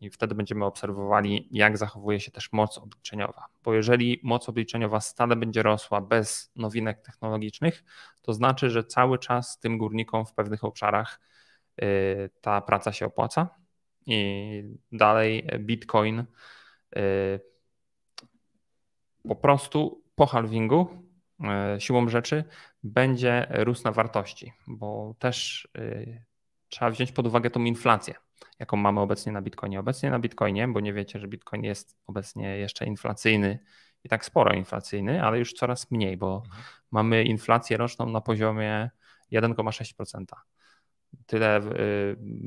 I wtedy będziemy obserwowali, jak zachowuje się też moc obliczeniowa. Bo jeżeli moc obliczeniowa stale będzie rosła bez nowinek technologicznych, to znaczy, że cały czas tym górnikom w pewnych obszarach ta praca się opłaca i dalej Bitcoin po prostu po halvingu siłą rzeczy będzie rósł na wartości, bo też trzeba wziąć pod uwagę tą inflację, jaką mamy obecnie na Bitcoinie. Obecnie na Bitcoinie, bo nie wiecie, że Bitcoin jest obecnie jeszcze inflacyjny i tak sporo inflacyjny, ale już coraz mniej, bo mamy inflację roczną na poziomie 1,6%. Tyle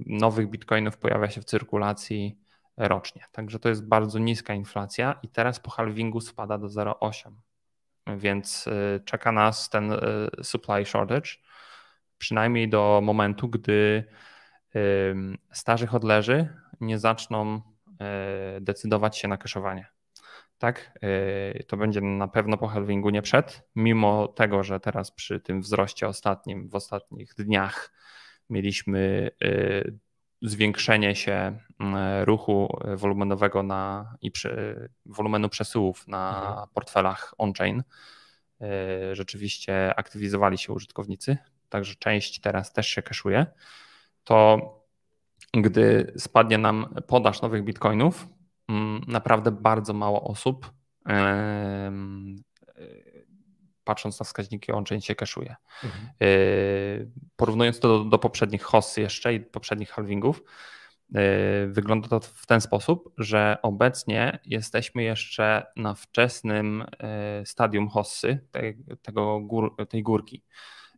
nowych bitcoinów pojawia się w cyrkulacji rocznie. Także to jest bardzo niska inflacja i teraz po halvingu spada do 0,8%. więc czeka nas ten supply shortage, przynajmniej do momentu, gdy starzy hodlerzy nie zaczną decydować się na cashowanie. Tak, to będzie na pewno po halvingu, nie przed, mimo tego, że teraz przy tym wzroście ostatnim, w ostatnich dniach mieliśmy zwiększenie się ruchu wolumenowego i wolumenu przesyłów na portfelach on-chain. Rzeczywiście aktywizowali się użytkownicy, także część teraz też się cashuje. To gdy spadnie nam podaż nowych bitcoinów, naprawdę bardzo mało osób, patrząc na wskaźniki on-chain, się cashuje. Porównując to do poprzednich hossy jeszcze i poprzednich halvingów, wygląda to w ten sposób, że obecnie jesteśmy jeszcze na wczesnym stadium hossy, tej górki.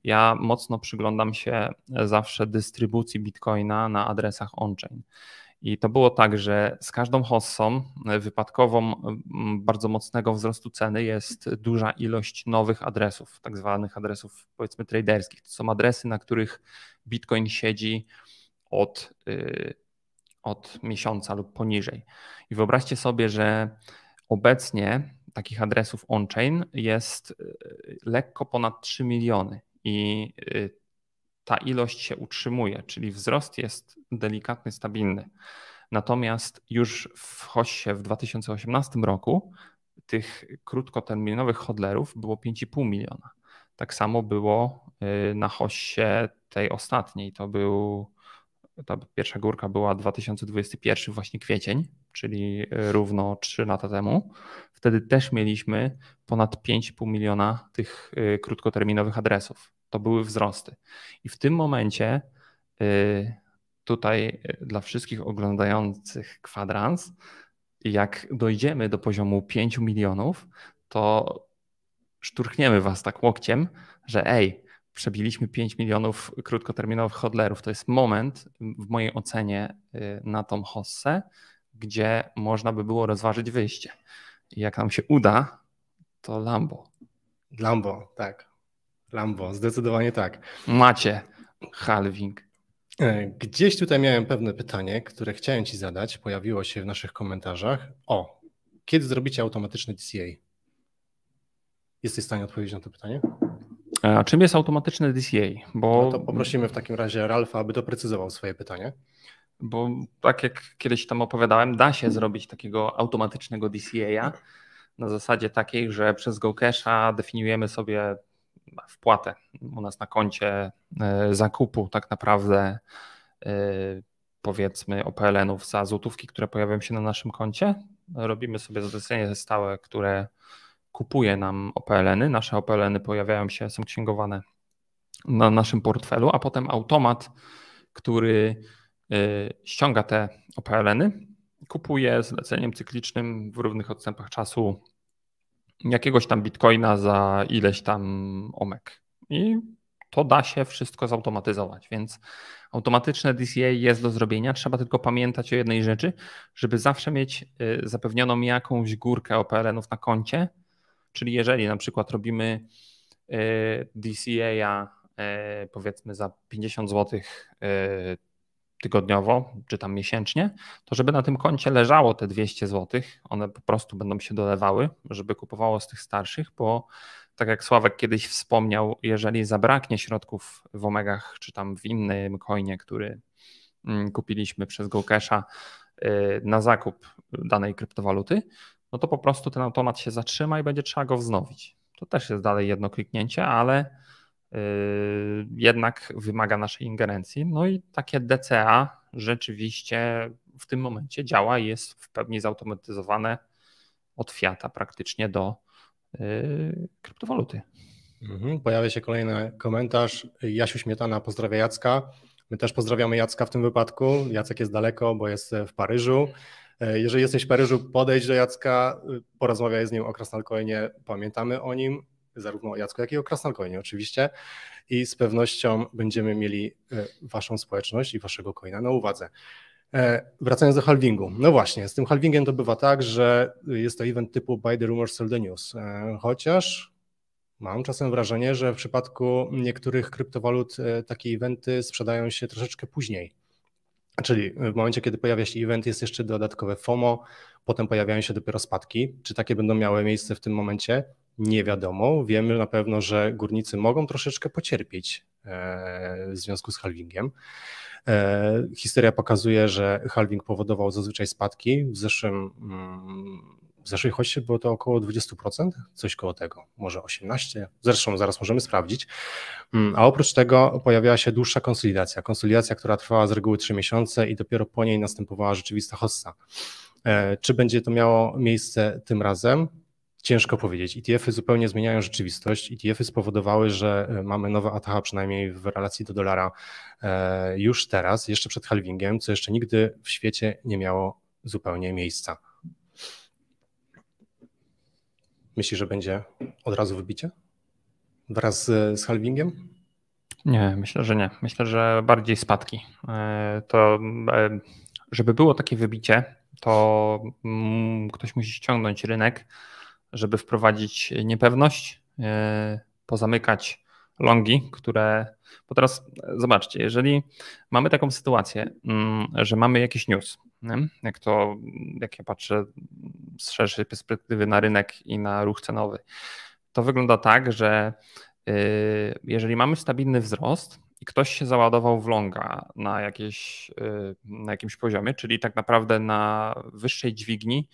Ja mocno przyglądam się zawsze dystrybucji bitcoina na adresach on-chain. I to było tak, że z każdą hossą wypadkową bardzo mocnego wzrostu ceny jest duża ilość nowych adresów, tak zwanych adresów powiedzmy traderskich. To są adresy, na których Bitcoin siedzi od miesiąca lub poniżej. I wyobraźcie sobie, że obecnie takich adresów on-chain jest lekko ponad 3 miliony i ta ilość się utrzymuje, czyli wzrost jest delikatny, stabilny. Natomiast już w hossie w 2018 roku tych krótkoterminowych hodlerów było 5,5 miliona. Tak samo było na hossie tej ostatniej. Ta pierwsza górka była 2021 właśnie kwiecień, czyli równo 3 lata temu. Wtedy też mieliśmy ponad 5,5 miliona tych krótkoterminowych adresów. To były wzrosty. I w tym momencie tutaj dla wszystkich oglądających kwadrans, jak dojdziemy do poziomu 5 milionów, to szturchniemy was tak łokciem, że przebiliśmy 5 milionów krótkoterminowych hodlerów. To jest moment w mojej ocenie na tą hossę, gdzie można by było rozważyć wyjście. I jak nam się uda, to Lambo. Lambo, tak. Lambo, zdecydowanie tak. Macie halving. Gdzieś tutaj miałem pewne pytanie, które chciałem ci zadać. Pojawiło się w naszych komentarzach. Kiedy zrobicie automatyczny DCA? Jesteś w stanie odpowiedzieć na to pytanie? A czym jest automatyczne DCA? No to poprosimy w takim razie Ralfa, aby doprecyzował swoje pytanie. Bo tak jak kiedyś tam opowiadałem, da się zrobić takiego automatycznego DCA na zasadzie takiej, że przez GoCasha definiujemy sobie wpłatę u nas na koncie zakupu tak naprawdę powiedzmy OPLN-ów za złotówki, które pojawiają się na naszym koncie. Robimy sobie zlecenie stałe, które kupuje nam OPLN-y. Nasze OPLN-y pojawiają się, są księgowane na naszym portfelu, a potem automat, który ściąga te OPLN-y, kupuje zleceniem cyklicznym w równych odstępach czasu jakiegoś tam bitcoina za ileś tam omek. I to da się wszystko zautomatyzować, więc automatyczne DCA jest do zrobienia. Trzeba tylko pamiętać o jednej rzeczy, żeby zawsze mieć zapewnioną jakąś górkę OPLN-ów na koncie, czyli jeżeli na przykład robimy DCA powiedzmy za 50 zł tygodniowo, czy tam miesięcznie, to żeby na tym koncie leżało te 200 zł, one po prostu będą się dolewały, żeby kupowało z tych starszych, bo tak jak Sławek kiedyś wspomniał, jeżeli zabraknie środków w Omegach, czy tam w innym coinie, który kupiliśmy przez GoCasha na zakup danej kryptowaluty, no to po prostu ten automat się zatrzyma i będzie trzeba go wznowić. To też jest dalej jedno kliknięcie, ale jednak wymaga naszej ingerencji. No i takie DCA rzeczywiście w tym momencie działa i jest w pełni zautomatyzowane od fiata praktycznie do kryptowaluty. Pojawia się kolejny komentarz. Jasiu Śmietana pozdrawia Jacka. My też pozdrawiamy Jacka w tym wypadku. Jacek jest daleko, bo jest w Paryżu. Jeżeli jesteś w Paryżu, podejdź do Jacka, porozmawiaj z nim o Krasnalcoinie. Pamiętamy o nim, zarówno o Jacku, jak i o Krasnalcoinie oczywiście. I z pewnością będziemy mieli waszą społeczność i waszego coina na uwadze. Wracając do halvingu. No właśnie, z tym halvingiem to bywa tak, że jest to event typu buy the rumor, sell the news. Chociaż Mam czasem wrażenie, że w przypadku niektórych kryptowalut takie eventy sprzedają się troszeczkę później. Czyli w momencie, kiedy pojawia się event, jest jeszcze dodatkowe FOMO, potem pojawiają się dopiero spadki. Czy takie będą miały miejsce w tym momencie? Nie wiadomo. Wiemy na pewno, że górnicy mogą troszeczkę pocierpieć w związku z halvingiem. Historia pokazuje, że halving powodował zazwyczaj spadki. W zeszłej hoście było to około 20%, coś koło tego, może 18%, zresztą zaraz możemy sprawdzić. A oprócz tego pojawiała się dłuższa konsolidacja, która trwała z reguły 3 miesiące i dopiero po niej następowała rzeczywista hossa. Czy będzie to miało miejsce tym razem? Ciężko powiedzieć. ETF-y zupełnie zmieniają rzeczywistość. ETF-y spowodowały, że mamy nowe ATH, przynajmniej w relacji do dolara już teraz, jeszcze przed halvingiem, co jeszcze nigdy w świecie nie miało zupełnie miejsca. Myślisz, że będzie od razu wybicie wraz z halvingiem? Nie, myślę, że nie. Myślę, że bardziej spadki. To, żeby było takie wybicie, to ktoś musi ściągnąć rynek, żeby wprowadzić niepewność, pozamykać longi, bo teraz zobaczcie, jeżeli mamy taką sytuację, że mamy jakiś news, nie? Jak ja patrzę z szerszej perspektywy na rynek i na ruch cenowy, to wygląda tak, że jeżeli mamy stabilny wzrost i ktoś się załadował w longa na jakimś poziomie, czyli tak naprawdę na wyższej dźwigni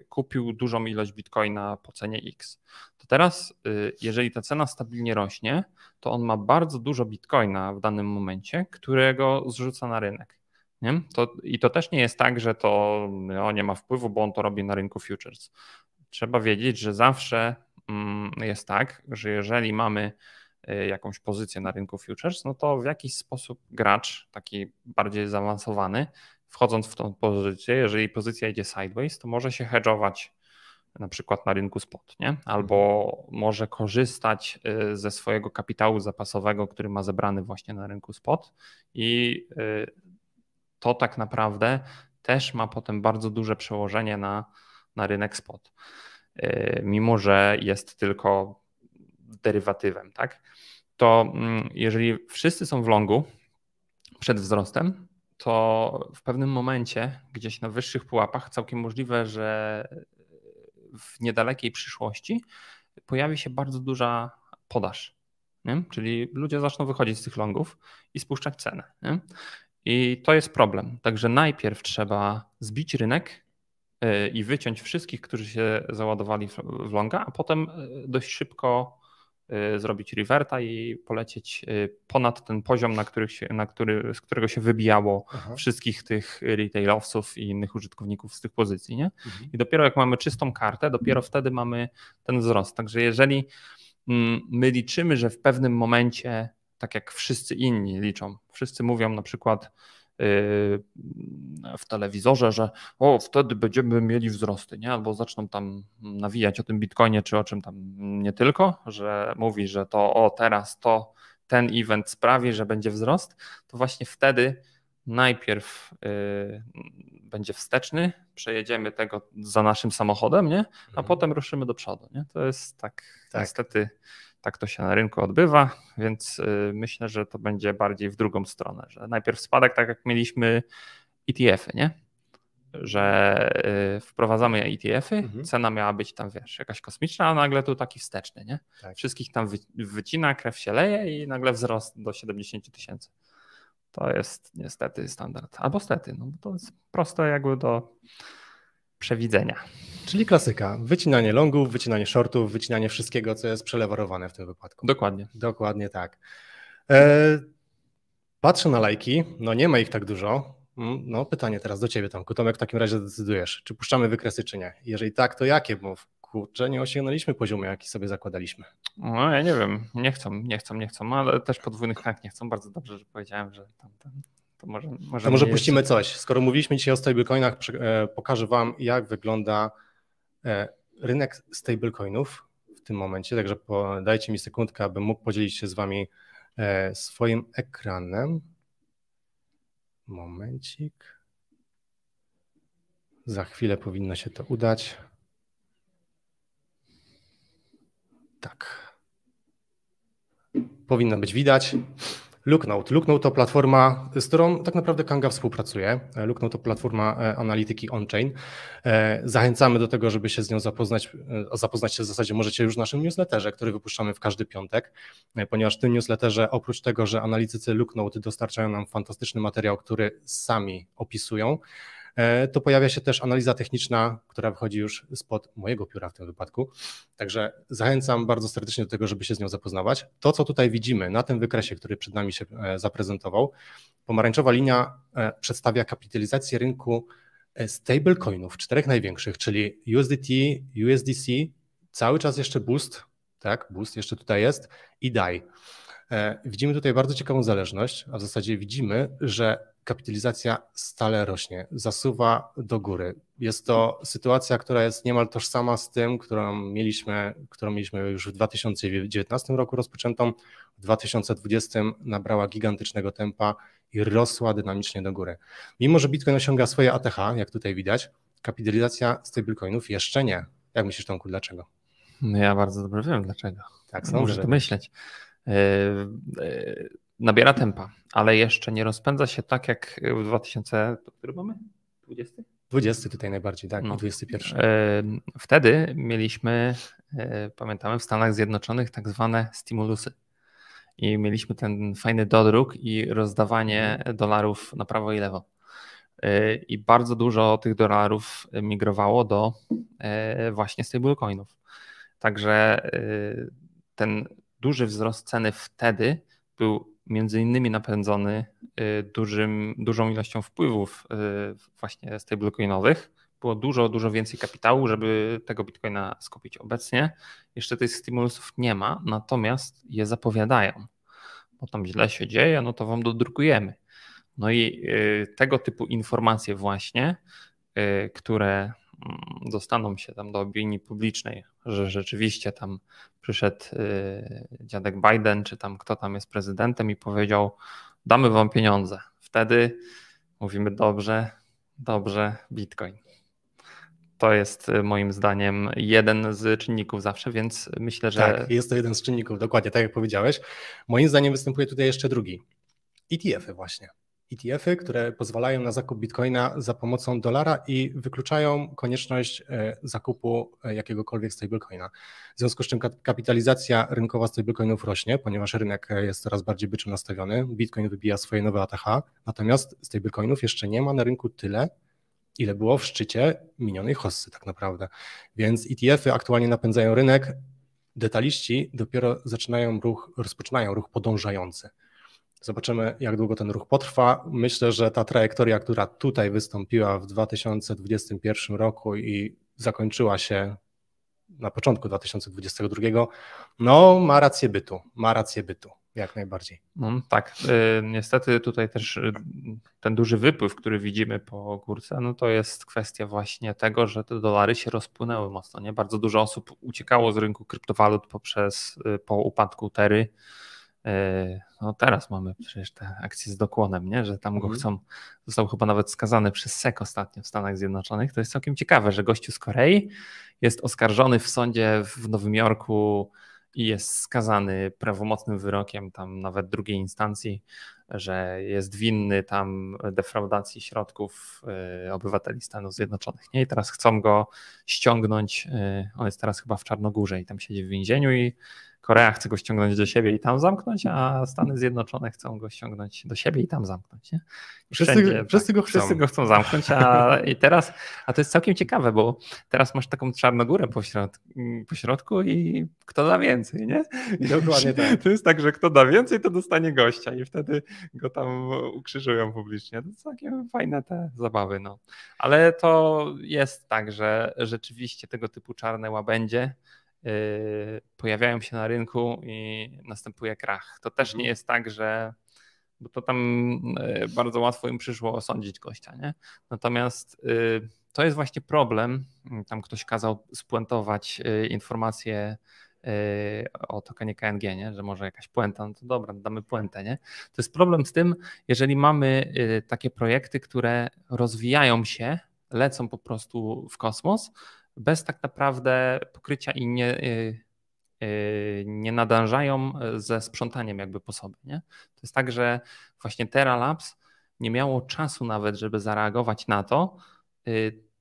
kupił dużą ilość bitcoina po cenie X, to teraz jeżeli ta cena stabilnie rośnie, to on ma bardzo dużo bitcoina w danym momencie, którego zrzuca na rynek. Nie? I to też nie jest tak, że to nie ma wpływu, bo on to robi na rynku futures. Trzeba wiedzieć, że zawsze jest tak, że jeżeli mamy jakąś pozycję na rynku futures, no to w jakiś sposób gracz, taki bardziej zaawansowany, wchodząc w tą pozycję, jeżeli pozycja idzie sideways, to może się hedge'ować na przykład na rynku spot, nie? Albo może korzystać ze swojego kapitału zapasowego, który ma zebrany właśnie na rynku spot i to tak naprawdę też ma potem bardzo duże przełożenie na rynek spot, mimo że jest tylko derywatywem, tak? To jeżeli wszyscy są w longu przed wzrostem, to w pewnym momencie gdzieś na wyższych pułapach całkiem możliwe, że w niedalekiej przyszłości pojawi się bardzo duża podaż, nie? Czyli ludzie zaczną wychodzić z tych longów i spuszczać cenę. Nie? I to jest problem. Także najpierw trzeba zbić rynek i wyciąć wszystkich, którzy się załadowali w longa, a potem dość szybko zrobić reverta i polecieć ponad ten poziom, z którego się wybijało wszystkich tych retailowców i innych użytkowników z tych pozycji. Nie? I dopiero jak mamy czystą kartę, dopiero wtedy mamy ten wzrost. Także jeżeli my liczymy, że w pewnym momencie, tak jak wszyscy inni liczą, wszyscy mówią na przykład w telewizorze, że wtedy będziemy mieli wzrosty, nie? Albo zaczną tam nawijać o tym Bitcoinie, czy o czym tam nie tylko, że mówi, że to teraz ten event sprawi, że będzie wzrost, to właśnie wtedy najpierw będzie wsteczny, przejedziemy tego za naszym samochodem, nie? A potem ruszymy do przodu. Nie? To jest tak. Niestety tak to się na rynku odbywa, więc myślę, że to będzie bardziej w drugą stronę, że najpierw spadek, tak jak mieliśmy ETF-y, nie? Że wprowadzamy ETF-y, cena miała być tam, jakaś kosmiczna, a nagle tu taki wsteczny, nie? Tak. Wszystkich tam wycina, krew się leje i nagle wzrost do 70 000. To jest niestety standard. Albo stety, no bo to jest proste jakby do przewidzenia. Czyli klasyka. Wycinanie longów, wycinanie shortów, wycinanie wszystkiego, co jest przelewarowane w tym wypadku. Dokładnie. Dokładnie tak. Patrzę na lajki, no nie ma ich tak dużo. No pytanie teraz do Ciebie, Tomku. Tomek, w takim razie decydujesz, czy puszczamy wykresy, czy nie? Jeżeli tak, to jakie? Bo kurczę, nie osiągnęliśmy poziomu, jaki sobie zakładaliśmy. No ja nie wiem, nie chcą, ale też podwójnych tak nie chcą. Bardzo dobrze, że powiedziałem, że to może puścimy coś. Skoro mówiliśmy dzisiaj o stablecoinach, pokażę Wam, jak wygląda rynek stablecoinów w tym momencie, także dajcie mi sekundkę, abym mógł podzielić się z Wami swoim ekranem. Momencik. Za chwilę powinno się to udać. Tak. powinno być widać. Looknote. Looknote to platforma, z którą tak naprawdę Kanga współpracuje. Looknote to platforma analityki on-chain. Zachęcamy do tego, żeby się z nią zapoznać. Zapoznać się w zasadzie możecie już w naszym newsletterze, który wypuszczamy w każdy piątek, ponieważ w tym newsletterze oprócz tego, że analitycy Looknote dostarczają nam fantastyczny materiał, który sami opisują, to pojawia się też analiza techniczna, która wychodzi już spod mojego pióra w tym wypadku. Także zachęcam bardzo serdecznie do tego, żeby się z nią zapoznawać. To, co tutaj widzimy na tym wykresie, który przed nami się zaprezentował, pomarańczowa linia przedstawia kapitalizację rynku stablecoinów, 4 największych, czyli USDT, USDC, cały czas jeszcze Boost, tak, Boost jeszcze tutaj jest i DAI. Widzimy tutaj bardzo ciekawą zależność, a w zasadzie widzimy, że kapitalizacja stale rośnie, zasuwa do góry. Jest to sytuacja, która jest niemal tożsama z tym, którą mieliśmy już w 2019 roku rozpoczętą, w 2020 nabrała gigantycznego tempa i rosła dynamicznie do góry. Mimo że Bitcoin osiąga swoje ATH, jak tutaj widać, kapitalizacja stablecoinów jeszcze nie. Jak myślisz, Tomku, dlaczego? No ja bardzo dobrze wiem dlaczego. Tak, sądzę, Muszę to myśleć. Nabiera tempa, ale jeszcze nie rozpędza się tak jak w 2000, który mamy? 20? 20 tutaj najbardziej, tak, no. 21. Wtedy mieliśmy, pamiętamy, w Stanach Zjednoczonych tak zwane stimulusy i mieliśmy ten fajny dodruk i rozdawanie dolarów na prawo i lewo. I bardzo dużo tych dolarów migrowało do właśnie stablecoinów. Także ten duży wzrost ceny wtedy był między innymi napędzony dużą ilością wpływów właśnie stablecoinowych. Było dużo więcej kapitału, żeby tego bitcoina skupić. Obecnie jeszcze tych stymulusów nie ma, natomiast je zapowiadają. Bo tam źle się dzieje, no to wam dodrukujemy. No i tego typu informacje właśnie, które dostaną się tam do opinii publicznej, że rzeczywiście tam przyszedł dziadek Biden, czy tam kto tam jest prezydentem i powiedział, damy wam pieniądze. Wtedy mówimy dobrze, Bitcoin. To jest moim zdaniem jeden z czynników zawsze, więc myślę, że... Tak, jest to jeden z czynników, dokładnie, tak jak powiedziałeś. Moim zdaniem występuje tutaj jeszcze drugi. ETF-y właśnie. ETF-y, które pozwalają na zakup bitcoina za pomocą dolara i wykluczają konieczność zakupu jakiegokolwiek stablecoina. W związku z czym kapitalizacja rynkowa stablecoinów rośnie, ponieważ rynek jest coraz bardziej byczo nastawiony, bitcoin wybija swoje nowe ATH, natomiast stablecoinów jeszcze nie ma na rynku tyle, ile było w szczycie minionej hossy tak naprawdę. Więc ETF-y aktualnie napędzają rynek, detaliści dopiero rozpoczynają ruch podążający. Zobaczymy, jak długo ten ruch potrwa. Myślę, że ta trajektoria, która tutaj wystąpiła w 2021 roku i zakończyła się na początku 2022, no ma rację bytu, jak najbardziej. No, tak, niestety tutaj też ten duży wypływ, który widzimy po górce, no to jest kwestia właśnie tego, że te dolary się rozpłynęły mocno. Nie? Bardzo dużo osób uciekało z rynku kryptowalut po upadku Tery. No teraz mamy przecież te akcje z dokłonem, nie? Że tam go chcą, został chyba nawet skazany przez SEC ostatnio w Stanach Zjednoczonych. To jest całkiem ciekawe, że gościu z Korei jest oskarżony w sądzie w Nowym Jorku i jest skazany prawomocnym wyrokiem tam nawet drugiej instancji, że jest winny tam defraudacji środków obywateli Stanów Zjednoczonych. Nie? I teraz chcą go ściągnąć, on jest teraz chyba w Czarnogórze i tam siedzi w więzieniu i Korea chce go ściągnąć do siebie i tam zamknąć, a Stany Zjednoczone chcą go ściągnąć do siebie i tam zamknąć. Nie? Wszyscy go chcą zamknąć, a to jest całkiem ciekawe, bo teraz masz taką Czarnogórę po środku i kto da więcej, nie? Dokładnie tak. To jest tak, że kto da więcej, to dostanie gościa i wtedy go tam ukrzyżują publicznie. To są całkiem fajne te zabawy. No. Ale to jest tak, że rzeczywiście tego typu czarne łabędzie pojawiają się na rynku i następuje krach. To też nie jest tak, że bo to tam bardzo łatwo im przyszło osądzić gościa, nie? Natomiast to jest właśnie problem. Tam ktoś kazał spuentować informacje o tokenie KNG, nie? Że może jakaś puenta, no to dobra, damy puentę, nie? To jest problem z tym, jeżeli mamy takie projekty, które rozwijają się, lecą po prostu w kosmos, bez tak naprawdę pokrycia i nie nadążają ze sprzątaniem jakby po sobie. Nie? To jest tak, że właśnie Terra Labs nie miało czasu nawet, żeby zareagować na to,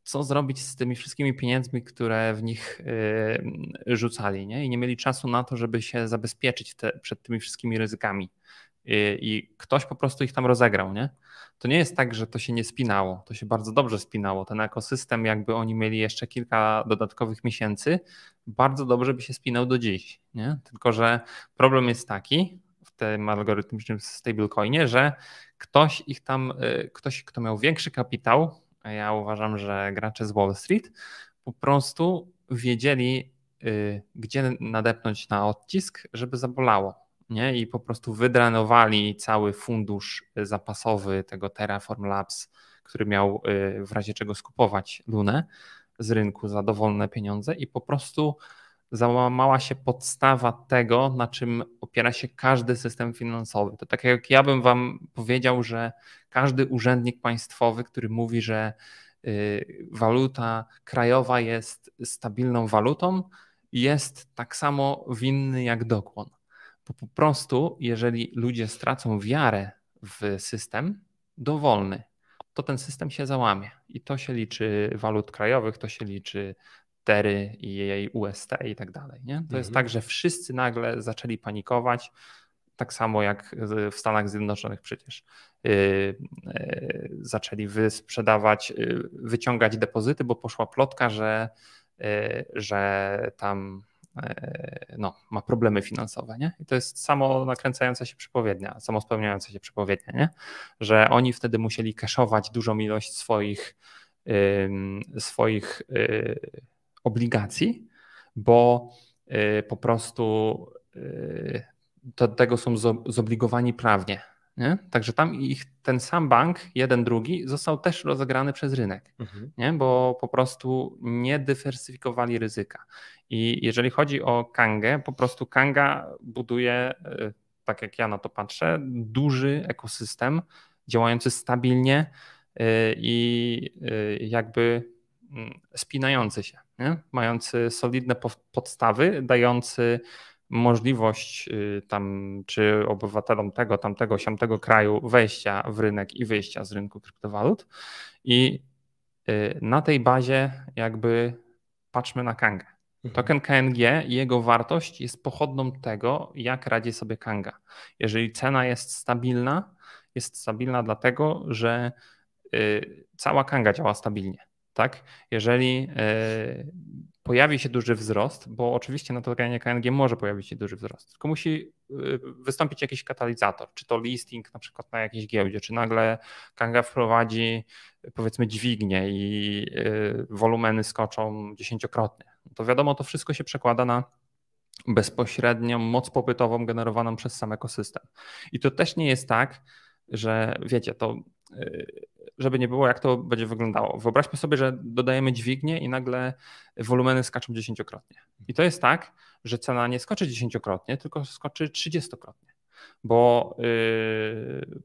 co zrobić z tymi wszystkimi pieniędzmi, które w nich rzucali. Nie? I nie mieli czasu na to, żeby się zabezpieczyć przed tymi wszystkimi ryzykami. I ktoś po prostu ich tam rozegrał. Nie? To nie jest tak, że to się nie spinało. To się bardzo dobrze spinało. Ten ekosystem, jakby oni mieli jeszcze kilka dodatkowych miesięcy, bardzo dobrze by się spinał do dziś. Nie? Tylko że problem jest taki w tym algorytmicznym stablecoinie, że ktoś, kto miał większy kapitał, a ja uważam, że gracze z Wall Street po prostu wiedzieli, gdzie nadepnąć na odcisk, żeby zabolało. Nie? I po prostu wydrenowali cały fundusz zapasowy tego Terraform Labs, który miał w razie czego skupować Lunę z rynku za dowolne pieniądze i po prostu załamała się podstawa tego, na czym opiera się każdy system finansowy. To tak jak ja bym wam powiedział, że każdy urzędnik państwowy, który mówi, że waluta krajowa jest stabilną walutą, jest tak samo winny jak dokłon. Bo po prostu, jeżeli ludzie stracą wiarę w system dowolny, to ten system się załamie. I to się liczy walut krajowych, to się liczy Tery i jej UST i tak dalej. Nie? To jest tak, że wszyscy nagle zaczęli panikować, tak samo jak w Stanach Zjednoczonych przecież zaczęli wysprzedawać, wyciągać depozyty, bo poszła plotka, że tam ma problemy finansowe. Nie? I to jest samo nakręcająca się przepowiednia, samo spełniająca się przepowiednia, nie? Że oni wtedy musieli cashować dużą ilość swoich obligacji, bo po prostu do tego są zobligowani prawnie. Nie? Także tam ten sam bank, jeden, drugi, został też rozegrany przez rynek, nie? Bo po prostu nie dywersyfikowali ryzyka. I jeżeli chodzi o Kangę, po prostu Kanga buduje, tak jak ja na to patrzę, duży ekosystem działający stabilnie i jakby spinający się, nie? Mający solidne podstawy, dający możliwość tam czy obywatelom tego, tamtego, siamtego kraju wejścia w rynek i wyjścia z rynku kryptowalut. I na tej bazie jakby patrzmy na Kangę. Token KNG i jego wartość jest pochodną tego, jak radzi sobie Kanga. Jeżeli cena jest stabilna dlatego, że cała Kanga działa stabilnie. Tak? Jeżeli pojawi się duży wzrost, bo oczywiście na tokenie KNG może pojawić się duży wzrost, tylko musi wystąpić jakiś katalizator, czy to listing na przykład na jakiejś giełdzie, czy nagle Kanga wprowadzi powiedzmy dźwignię i wolumeny skoczą 10-krotnie. To wiadomo, to wszystko się przekłada na bezpośrednią moc popytową generowaną przez sam ekosystem. I to też nie jest tak, że wiecie, to żeby nie było, jak to będzie wyglądało. Wyobraźmy sobie, że dodajemy dźwignię i nagle wolumeny skaczą 10-krotnie. I to jest tak, że cena nie skoczy 10-krotnie, tylko skoczy 30-krotnie, bo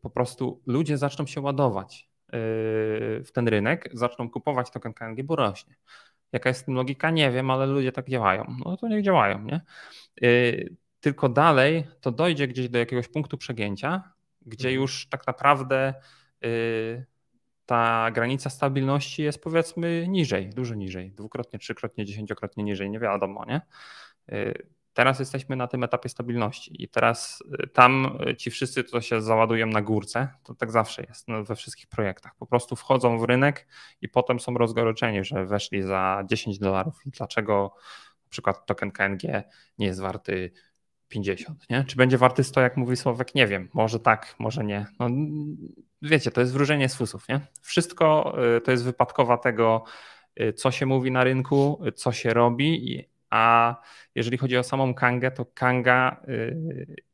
po prostu ludzie zaczną się ładować w ten rynek, zaczną kupować token KNG, bo rośnie. Jaka jest w tym logika? Nie wiem, ale ludzie tak działają. No to niech działają, nie? Tylko dalej to dojdzie gdzieś do jakiegoś punktu przegięcia, gdzie już tak naprawdę ta granica stabilności jest powiedzmy niżej, dużo niżej, dwukrotnie, trzykrotnie, 10-krotnie niżej, nie wiadomo, nie? Teraz jesteśmy na tym etapie stabilności i teraz tam ci wszyscy, co się załadują na górce, to tak zawsze jest we wszystkich projektach. Po prostu wchodzą w rynek i potem są rozgoryczeni, że weszli za $10 i dlaczego na przykład token KNG nie jest warty 50, nie? Czy będzie warty 100, jak mówi Sławek? Nie wiem, może tak, może nie. No, wiecie, to jest wróżenie z fusów, nie? Wszystko to jest wypadkowa tego, co się mówi na rynku, co się robi, a jeżeli chodzi o samą Kangę, to Kanga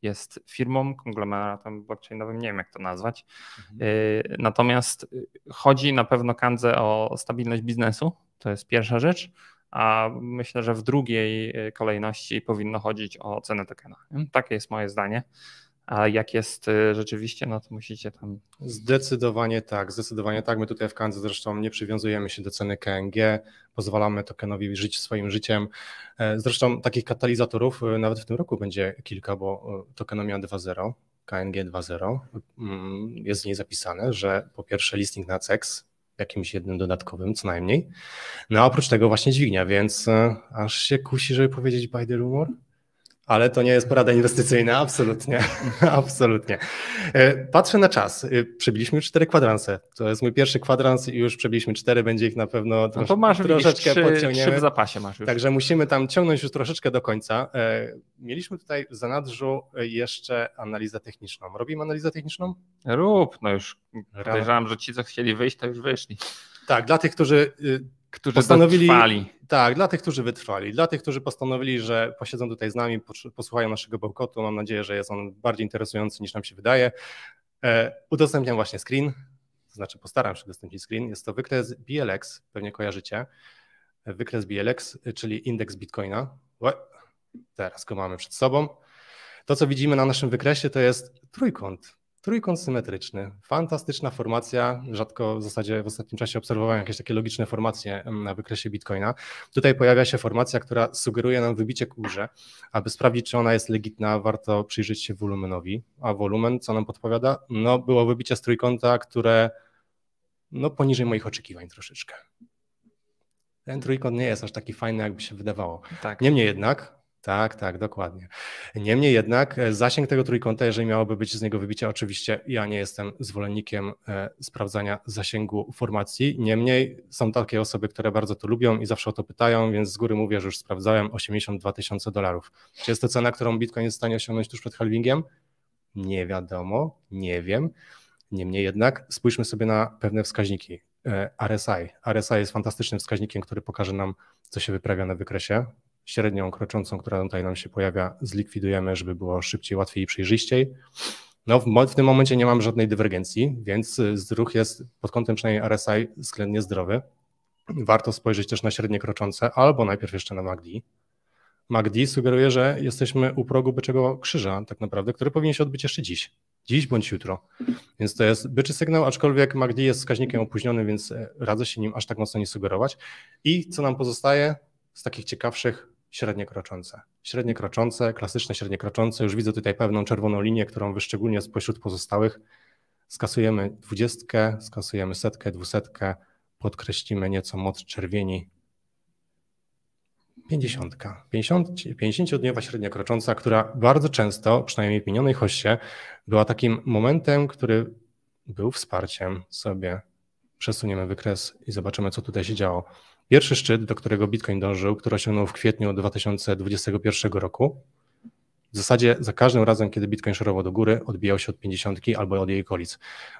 jest firmą, konglomeratem blockchainowym, nie wiem jak to nazwać, natomiast chodzi na pewno Kandze o stabilność biznesu, to jest pierwsza rzecz, a myślę, że w drugiej kolejności powinno chodzić o cenę tokena. Takie jest moje zdanie, A jak jest rzeczywiście, no to musicie tam... Zdecydowanie tak. My tutaj w Kandze zresztą nie przywiązujemy się do ceny KNG, pozwalamy tokenowi żyć swoim życiem. Zresztą takich katalizatorów nawet w tym roku będzie kilka, bo tokenomia 2.0, KNG 2.0 jest w niej zapisane, że po pierwsze listing na CEX, jakimś jednym dodatkowym co najmniej, no a oprócz tego właśnie dźwignia, więc aż się kusi, żeby powiedzieć buy the rumor. Ale to nie jest porada inwestycyjna, absolutnie, absolutnie. Patrzę na czas, przebiliśmy już 4 kwadranse, to jest mój pierwszy kwadrans i już przebiliśmy 4, będzie ich na pewno no to masz, troszeczkę podciągniemy. 3 w zapasie masz już. Także musimy tam ciągnąć już troszeczkę do końca. Mieliśmy tutaj w zanadrzu jeszcze analizę techniczną. Robimy analizę techniczną? Rób, no już podejrzewam, że ci, co chcieli wyjść, to już wyszli. Tak, dla tych, którzy postanowili, tak, dla tych, którzy wytrwali, dla tych, którzy postanowili, że posiedzą tutaj z nami, posłuchają naszego bełkotu, mam nadzieję, że jest on bardziej interesujący niż nam się wydaje. Udostępniam właśnie screen, to znaczy postaram się udostępnić screen. Jest to wykres BLX, pewnie kojarzycie. Wykres BLX, czyli indeks Bitcoina. Teraz go mamy przed sobą. To, co widzimy na naszym wykresie, to jest trójkąt symetryczny. Fantastyczna formacja. Rzadko w zasadzie w ostatnim czasie obserwowałem jakieś takie logiczne formacje na wykresie Bitcoina. Tutaj pojawia się formacja, która sugeruje nam wybicie ku górze. Aby sprawdzić, czy ona jest legitna, warto przyjrzeć się wolumenowi. A wolumen, co nam podpowiada? No, było wybicie z trójkąta, które poniżej moich oczekiwań troszeczkę. Ten trójkąt nie jest aż taki fajny, jakby się wydawało. Tak. Niemniej jednak, tak, dokładnie. Niemniej jednak zasięg tego trójkąta, jeżeli miałoby być z niego wybicie, oczywiście ja nie jestem zwolennikiem sprawdzania zasięgu formacji, niemniej są takie osoby, które bardzo to lubią i zawsze o to pytają, więc z góry mówię, że już sprawdzałem $82 000. Czy jest to cena, którą Bitcoin jest w stanie osiągnąć tuż przed halvingiem? Nie wiadomo, nie wiem. Niemniej jednak spójrzmy sobie na pewne wskaźniki. RSI. RSI jest fantastycznym wskaźnikiem, który pokaże nam, co się wyprawia na wykresie. Średnią kroczącą, która tutaj nam się pojawia, zlikwidujemy, żeby było szybciej, łatwiej i przejrzyściej. No, w tym momencie nie mam żadnej dywergencji, więc ruch jest pod kątem przynajmniej RSI względnie zdrowy. Warto spojrzeć też na średnie kroczące, albo najpierw jeszcze na MACD. MACD sugeruje, że jesteśmy u progu byczego krzyża tak naprawdę, który powinien się odbyć jeszcze dziś bądź jutro. Więc to jest byczy sygnał, aczkolwiek MACD jest wskaźnikiem opóźnionym, więc radzę się nim aż tak mocno nie sugerować. I co nam pozostaje z takich ciekawszych? Średnie kroczące, klasyczne średnie kroczące. Już widzę tutaj pewną czerwoną linię, którą wyszczególnię spośród pozostałych. Skasujemy 20, skasujemy 100, 200, podkreślimy nieco moc czerwieni. 50. 50-dniowa średnia krocząca, która bardzo często, przynajmniej w minionej hoście, była takim momentem, który był wsparciem sobie. Przesuniemy wykres i zobaczymy, co tutaj się działo. Pierwszy szczyt, do którego Bitcoin dążył, który osiągnął w kwietniu 2021 roku, w zasadzie za każdym razem, kiedy Bitcoin szorował do góry, odbijał się od 50 albo od jej okolic.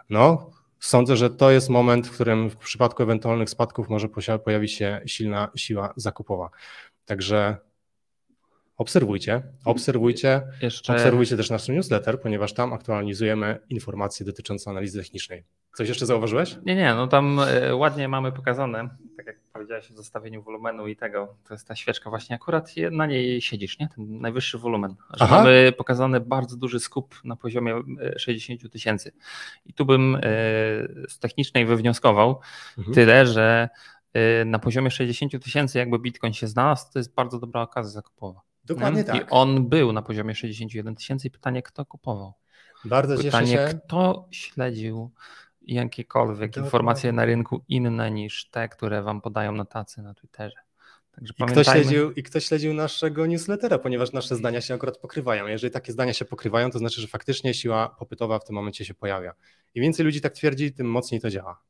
No, sądzę, że to jest moment, w którym w przypadku ewentualnych spadków może pojawić się silna siła zakupowa. Także obserwujcie też nasz newsletter, ponieważ tam aktualizujemy informacje dotyczące analizy technicznej. Coś jeszcze zauważyłeś? Nie, no tam ładnie mamy pokazane, tak jak powiedziałeś o zestawieniu wolumenu i tego, to jest ta świeczka właśnie, akurat na niej siedzisz, nie? Ten najwyższy wolumen. Że mamy pokazany bardzo duży skup na poziomie 60 000. I tu bym z technicznej wywnioskował tyle, że na poziomie 60 000 jakby Bitcoin się znalazł, to jest bardzo dobra okazja zakupowa. Dokładnie tak. I on był na poziomie 61 000 i pytanie, kto kupował? Bardzo cieszę się. Kto śledził jakiekolwiek informacje na rynku inne niż te, które wam podają na tacy na Twitterze. Także kto śledził naszego newslettera, ponieważ nasze zdania się akurat pokrywają. Jeżeli takie zdania się pokrywają, to znaczy, że faktycznie siła popytowa w tym momencie się pojawia. Im więcej ludzi tak twierdzi, tym mocniej to działa.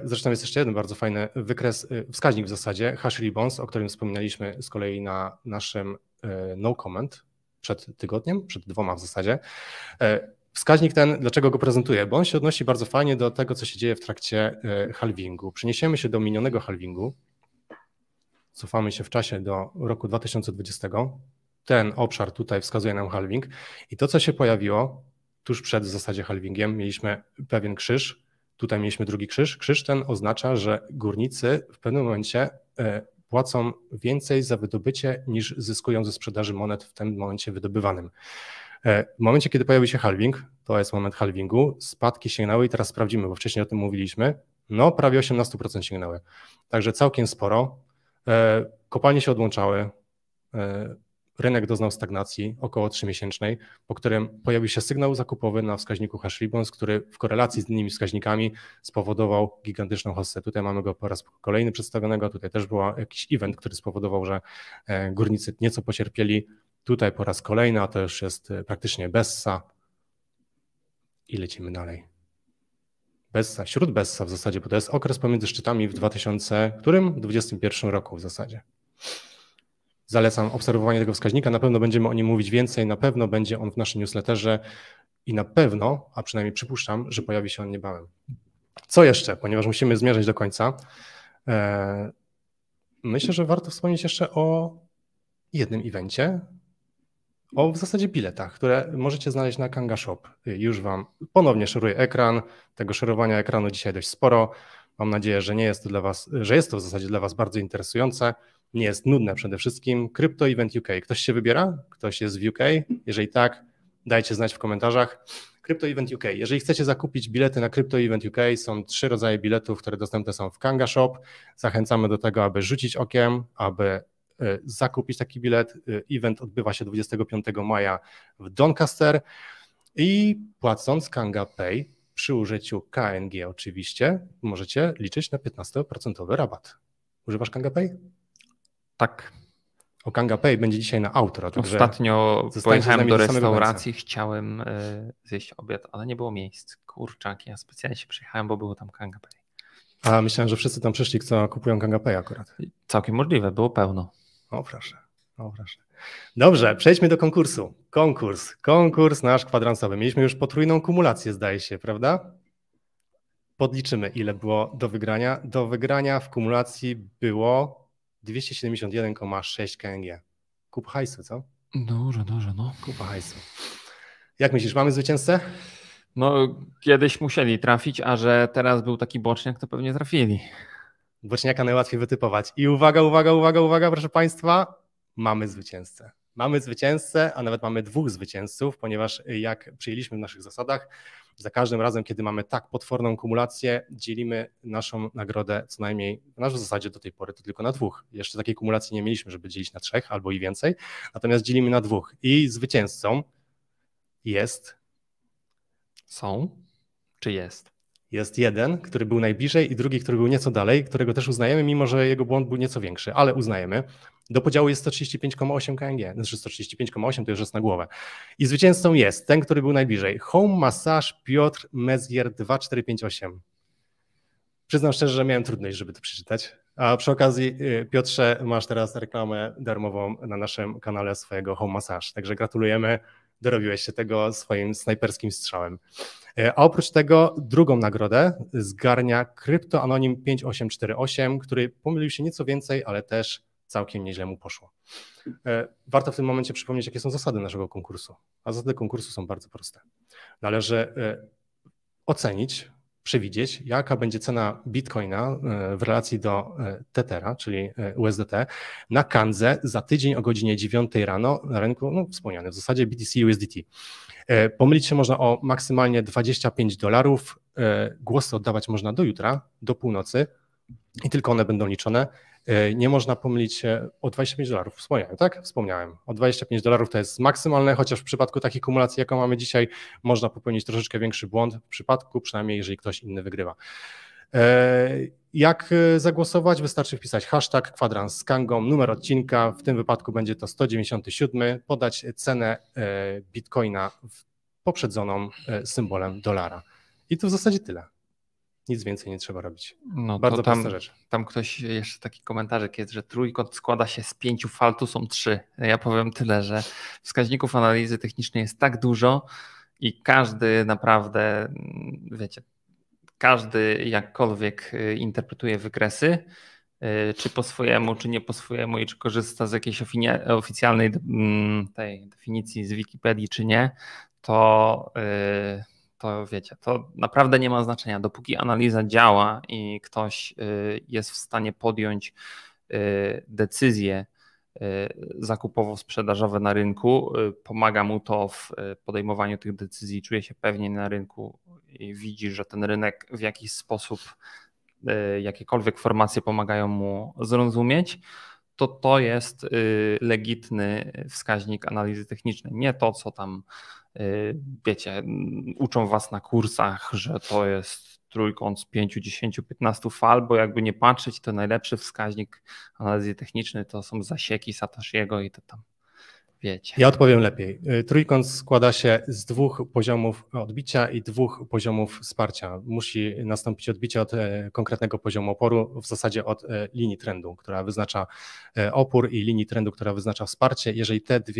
Zresztą jest jeszcze jeden bardzo fajny wskaźnik w zasadzie, hash ribbons, o którym wspominaliśmy z kolei na naszym no comment przed tygodniem, przed 2 w zasadzie. Wskaźnik ten, dlaczego go prezentuję? Bo on się odnosi bardzo fajnie do tego, co się dzieje w trakcie halvingu. Przeniesiemy się do minionego halvingu, cofamy się w czasie do roku 2020. Ten obszar tutaj wskazuje nam halving i to, co się pojawiło tuż przed w zasadzie halvingiem, mieliśmy pewien krzyż, tutaj mieliśmy drugi krzyż. Krzyż ten oznacza, że górnicy w pewnym momencie płacą więcej za wydobycie niż zyskują ze sprzedaży monet w tym momencie wydobywanym. W momencie, kiedy pojawił się halving, to jest moment halvingu, spadki sięgnęły i teraz sprawdzimy, bo wcześniej o tym mówiliśmy, no prawie 18% sięgnęły. Także całkiem sporo. Kopalnie się odłączały, rynek doznał stagnacji około 3-miesięcznej, po którym pojawił się sygnał zakupowy na wskaźniku hash ribbons, który w korelacji z innymi wskaźnikami spowodował gigantyczną hossę. Tutaj mamy go po raz kolejny przedstawionego, tutaj też był jakiś event, który spowodował, że górnicy nieco pocierpieli. Tutaj po raz kolejny, a to już jest praktycznie Bessa. I lecimy dalej. Bessa, śród Bessa w zasadzie, bo to jest okres pomiędzy szczytami w 2021 roku w zasadzie. Zalecam obserwowanie tego wskaźnika, na pewno będziemy o nim mówić więcej, na pewno będzie on w naszym newsletterze i na pewno, a przynajmniej przypuszczam, że pojawi się on niebawem. Co jeszcze, ponieważ musimy zmierzać do końca, myślę, że warto wspomnieć jeszcze o jednym evencie, o w zasadzie biletach, które możecie znaleźć na Kanga Shop. Już Wam ponownie szeruję ekran, tego szerowania ekranu dzisiaj dość sporo. Mam nadzieję, że nie jest to dla Was, że jest to w zasadzie dla Was bardzo interesujące. Nie jest nudne przede wszystkim. Crypto Event UK. Ktoś się wybiera? Ktoś jest w UK? Jeżeli tak, dajcie znać w komentarzach. Crypto Event UK. Jeżeli chcecie zakupić bilety na Crypto Event UK, są 3 rodzaje biletów, które dostępne są w Kanga Shop. Zachęcamy do tego, aby rzucić okiem, aby zakupić taki bilet. Event odbywa się 25 maja w Doncaster i płacąc Kanga Pay przy użyciu KNG oczywiście możecie liczyć na 15% rabat. Używasz Kanga Pay? Tak. O Kanga Pay będzie dzisiaj na outro. Ostatnio pojechałem do restauracji, chciałem zjeść obiad, ale nie było miejsc. Kurczak, ja specjalnie się przyjechałem, bo było tam Kanga Pay. A myślałem, że wszyscy tam przyszli, co kupują Kanga Pay akurat. Całkiem możliwe, było pełno. O proszę, o proszę. Dobrze, przejdźmy do konkursu. Konkurs nasz kwadransowy. Mieliśmy już potrójną kumulację, zdaje się, prawda? Podliczymy, ile było do wygrania. Do wygrania w kumulacji było 271,6 KNG. Kup hajsu, co? Dużo, no. Kupa hajsu. Jak myślisz, mamy zwycięzcę? No, kiedyś musieli trafić, a że teraz był taki boczniak, to pewnie trafili. Boczniaka najłatwiej wytypować. I uwaga, proszę Państwa, mamy zwycięzcę. Mamy zwycięzcę, a nawet mamy 2 zwycięzców, ponieważ jak przyjęliśmy w naszych zasadach, za każdym razem, kiedy mamy tak potworną kumulację, dzielimy naszą nagrodę co najmniej, w naszej zasadzie do tej pory to tylko na 2. Jeszcze takiej kumulacji nie mieliśmy, żeby dzielić na 3 albo i więcej, natomiast dzielimy na 2. I zwycięzcą jest... Jest jeden, który był najbliżej i drugi, który był nieco dalej, którego też uznajemy, mimo że jego błąd był nieco większy, ale uznajemy. Do podziału jest 135,8 KNG, znaczy 135,8 to już jest na głowę. I zwycięzcą jest ten, który był najbliżej. Home Massage Piotr Mezgier 2458. Przyznam szczerze, że miałem trudność, żeby to przeczytać. A przy okazji, Piotrze, masz teraz reklamę darmową na naszym kanale swojego Home Massage, także gratulujemy. Dorobiłeś się tego swoim snajperskim strzałem. A oprócz tego drugą nagrodę zgarnia Crypto Anonim 5848, który pomylił się nieco więcej, ale też całkiem nieźle mu poszło. Warto w tym momencie przypomnieć, jakie są zasady naszego konkursu. A zasady konkursu są bardzo proste. Należy ocenić, przewidzieć, jaka będzie cena Bitcoina w relacji do Tethera, czyli USDT, na Kandze za tydzień o godzinie 9 rano na rynku, no wspomniany w zasadzie BTC USDT. Pomylić się można o maksymalnie $25. Głosy oddawać można do jutra, do północy i tylko one będą liczone. Nie można pomylić się o $25. Wspomniałem, tak? Wspomniałem. O $25 to jest maksymalne, chociaż w przypadku takiej kumulacji, jaką mamy dzisiaj, można popełnić troszeczkę większy błąd w przypadku, przynajmniej jeżeli ktoś inny wygrywa. Jak zagłosować? Wystarczy wpisać hashtag kwadrans z Kangą, numer odcinka, w tym wypadku będzie to 197, podać cenę Bitcoina poprzedzoną symbolem dolara. I to w zasadzie tyle. Nic więcej nie trzeba robić. No bardzo to prosta rzecz. Tam ktoś jeszcze taki komentarzyk jest, że trójkąt składa się z 5 fal, tu są 3. Ja powiem tyle, że wskaźników analizy technicznej jest tak dużo i każdy naprawdę, wiecie, każdy jakkolwiek interpretuje wykresy, czy po swojemu, czy nie po swojemu i czy korzysta z jakiejś oficjalnej tej definicji z Wikipedii, czy nie, to wiecie, to naprawdę nie ma znaczenia. Dopóki analiza działa i ktoś jest w stanie podjąć decyzję zakupowo-sprzedażowe na rynku. Pomaga mu to w podejmowaniu tych decyzji, czuje się pewnie na rynku i widzi, że ten rynek w jakiś sposób, jakiekolwiek formacje pomagają mu zrozumieć, to jest legitny wskaźnik analizy technicznej. Nie to, co tam, wiecie, uczą was na kursach, że to jest trójkąt z 5, 10, 15 fal, bo jakby nie patrzeć, to najlepszy wskaźnik analizy technicznej to są zasieki Satoshiego i to tam, wiecie. Ja odpowiem lepiej. Trójkąt składa się z 2 poziomów odbicia i 2 poziomów wsparcia. Musi nastąpić odbicie od konkretnego poziomu oporu, w zasadzie od linii trendu, która wyznacza opór, i linii trendu, która wyznacza wsparcie. Jeżeli te 2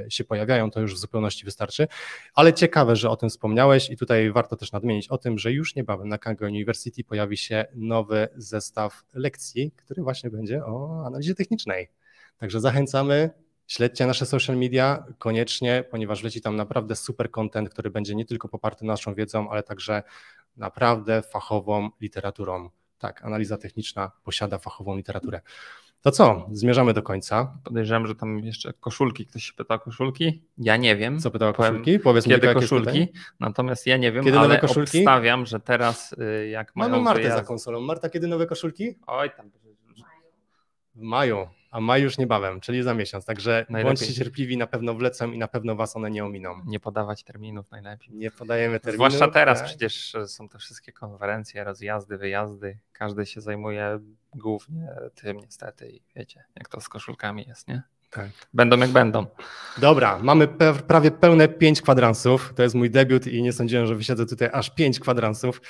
się pojawiają, to już w zupełności wystarczy. Ale ciekawe, że o tym wspomniałeś i tutaj warto też nadmienić o tym, że już niebawem na Kanga University pojawi się nowy zestaw lekcji, który właśnie będzie o analizie technicznej. Także zachęcamy. Śledźcie nasze social media koniecznie, ponieważ leci tam naprawdę super content, który będzie nie tylko poparty naszą wiedzą, ale także naprawdę fachową literaturą. Tak, analiza techniczna posiada fachową literaturę. To co? Zmierzamy do końca. Podejrzewam, że tam jeszcze koszulki. Ktoś się pyta o koszulki? Ja nie wiem. Co pyta o koszulki? Powiedz mi, kiedy koszulki. Natomiast ja nie wiem, kiedy ale nowe koszulki? Obstawiam, że teraz jak mają Mamy Martę wyjazd... za konsolą. Marta, kiedy nowe koszulki? Oj tam. W maju, a maj już niebawem, czyli za miesiąc. Także bądźcie cierpliwi, na pewno wlecą i na pewno was one nie ominą. Nie podawać terminów najlepiej. Nie podajemy terminów. Zwłaszcza teraz tak. przecież są te wszystkie konferencje, rozjazdy, wyjazdy. Każdy się zajmuje głównie tym niestety i wiecie, jak to z koszulkami jest, nie? Tak. Będą jak będą. Dobra, mamy prawie pełne 5 kwadransów. To jest mój debiut i nie sądziłem, że wysiedzę tutaj aż 5 kwadransów.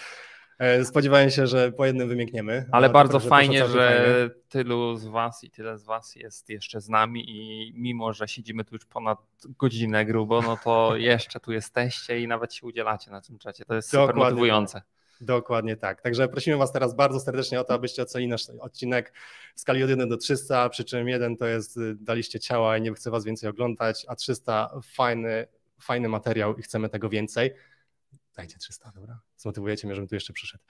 Spodziewałem się, że po jednym wymiękniemy. Ale bardzo fajnie, że fajnie. Tylu z was i tyle z was jest jeszcze z nami i mimo, że siedzimy tu już ponad godzinę grubo, no to jeszcze tu jesteście i nawet się udzielacie na tym czacie. To jest super motywujące. Dokładnie tak. Także prosimy was teraz bardzo serdecznie o to, abyście ocenili nasz odcinek w skali od 1 do 300, przy czym 1 to jest daliście ciała i nie chcę was więcej oglądać, a 300 fajny materiał i chcemy tego więcej. Dajcie 300, dobra? Zmotywujecie mnie, żebym tu jeszcze przyszedł.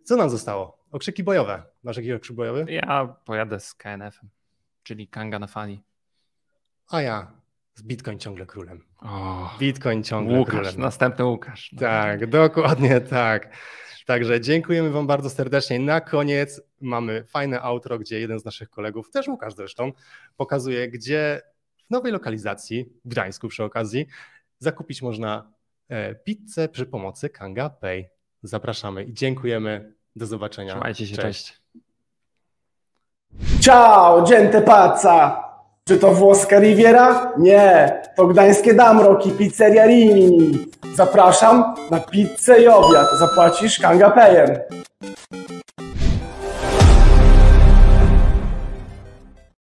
Co nam zostało? Okrzyki bojowe. Masz jakiś okrzyk bojowy? Ja pojadę z KNF-em, czyli Kanga na fali. A ja z Bitcoin ciągle królem. O, Bitcoin ciągle Łukasz, królem. następny Łukasz. No. Tak, dokładnie tak. Także dziękujemy wam bardzo serdecznie. Na koniec mamy fajne outro, gdzie jeden z naszych kolegów, też Łukasz zresztą, pokazuje, gdzie w nowej lokalizacji, w Gdańsku przy okazji, zakupić można pizzę przy pomocy Kanga Pay. Zapraszamy i dziękujemy. Do zobaczenia. Trzymajcie się, cześć. Ciao, gente pazza! Czy to włoska Riviera? Nie, to gdańskie Damrock i pizzeria Rimini. Zapraszam na pizzę i obiad. Zapłacisz Kanga Payem.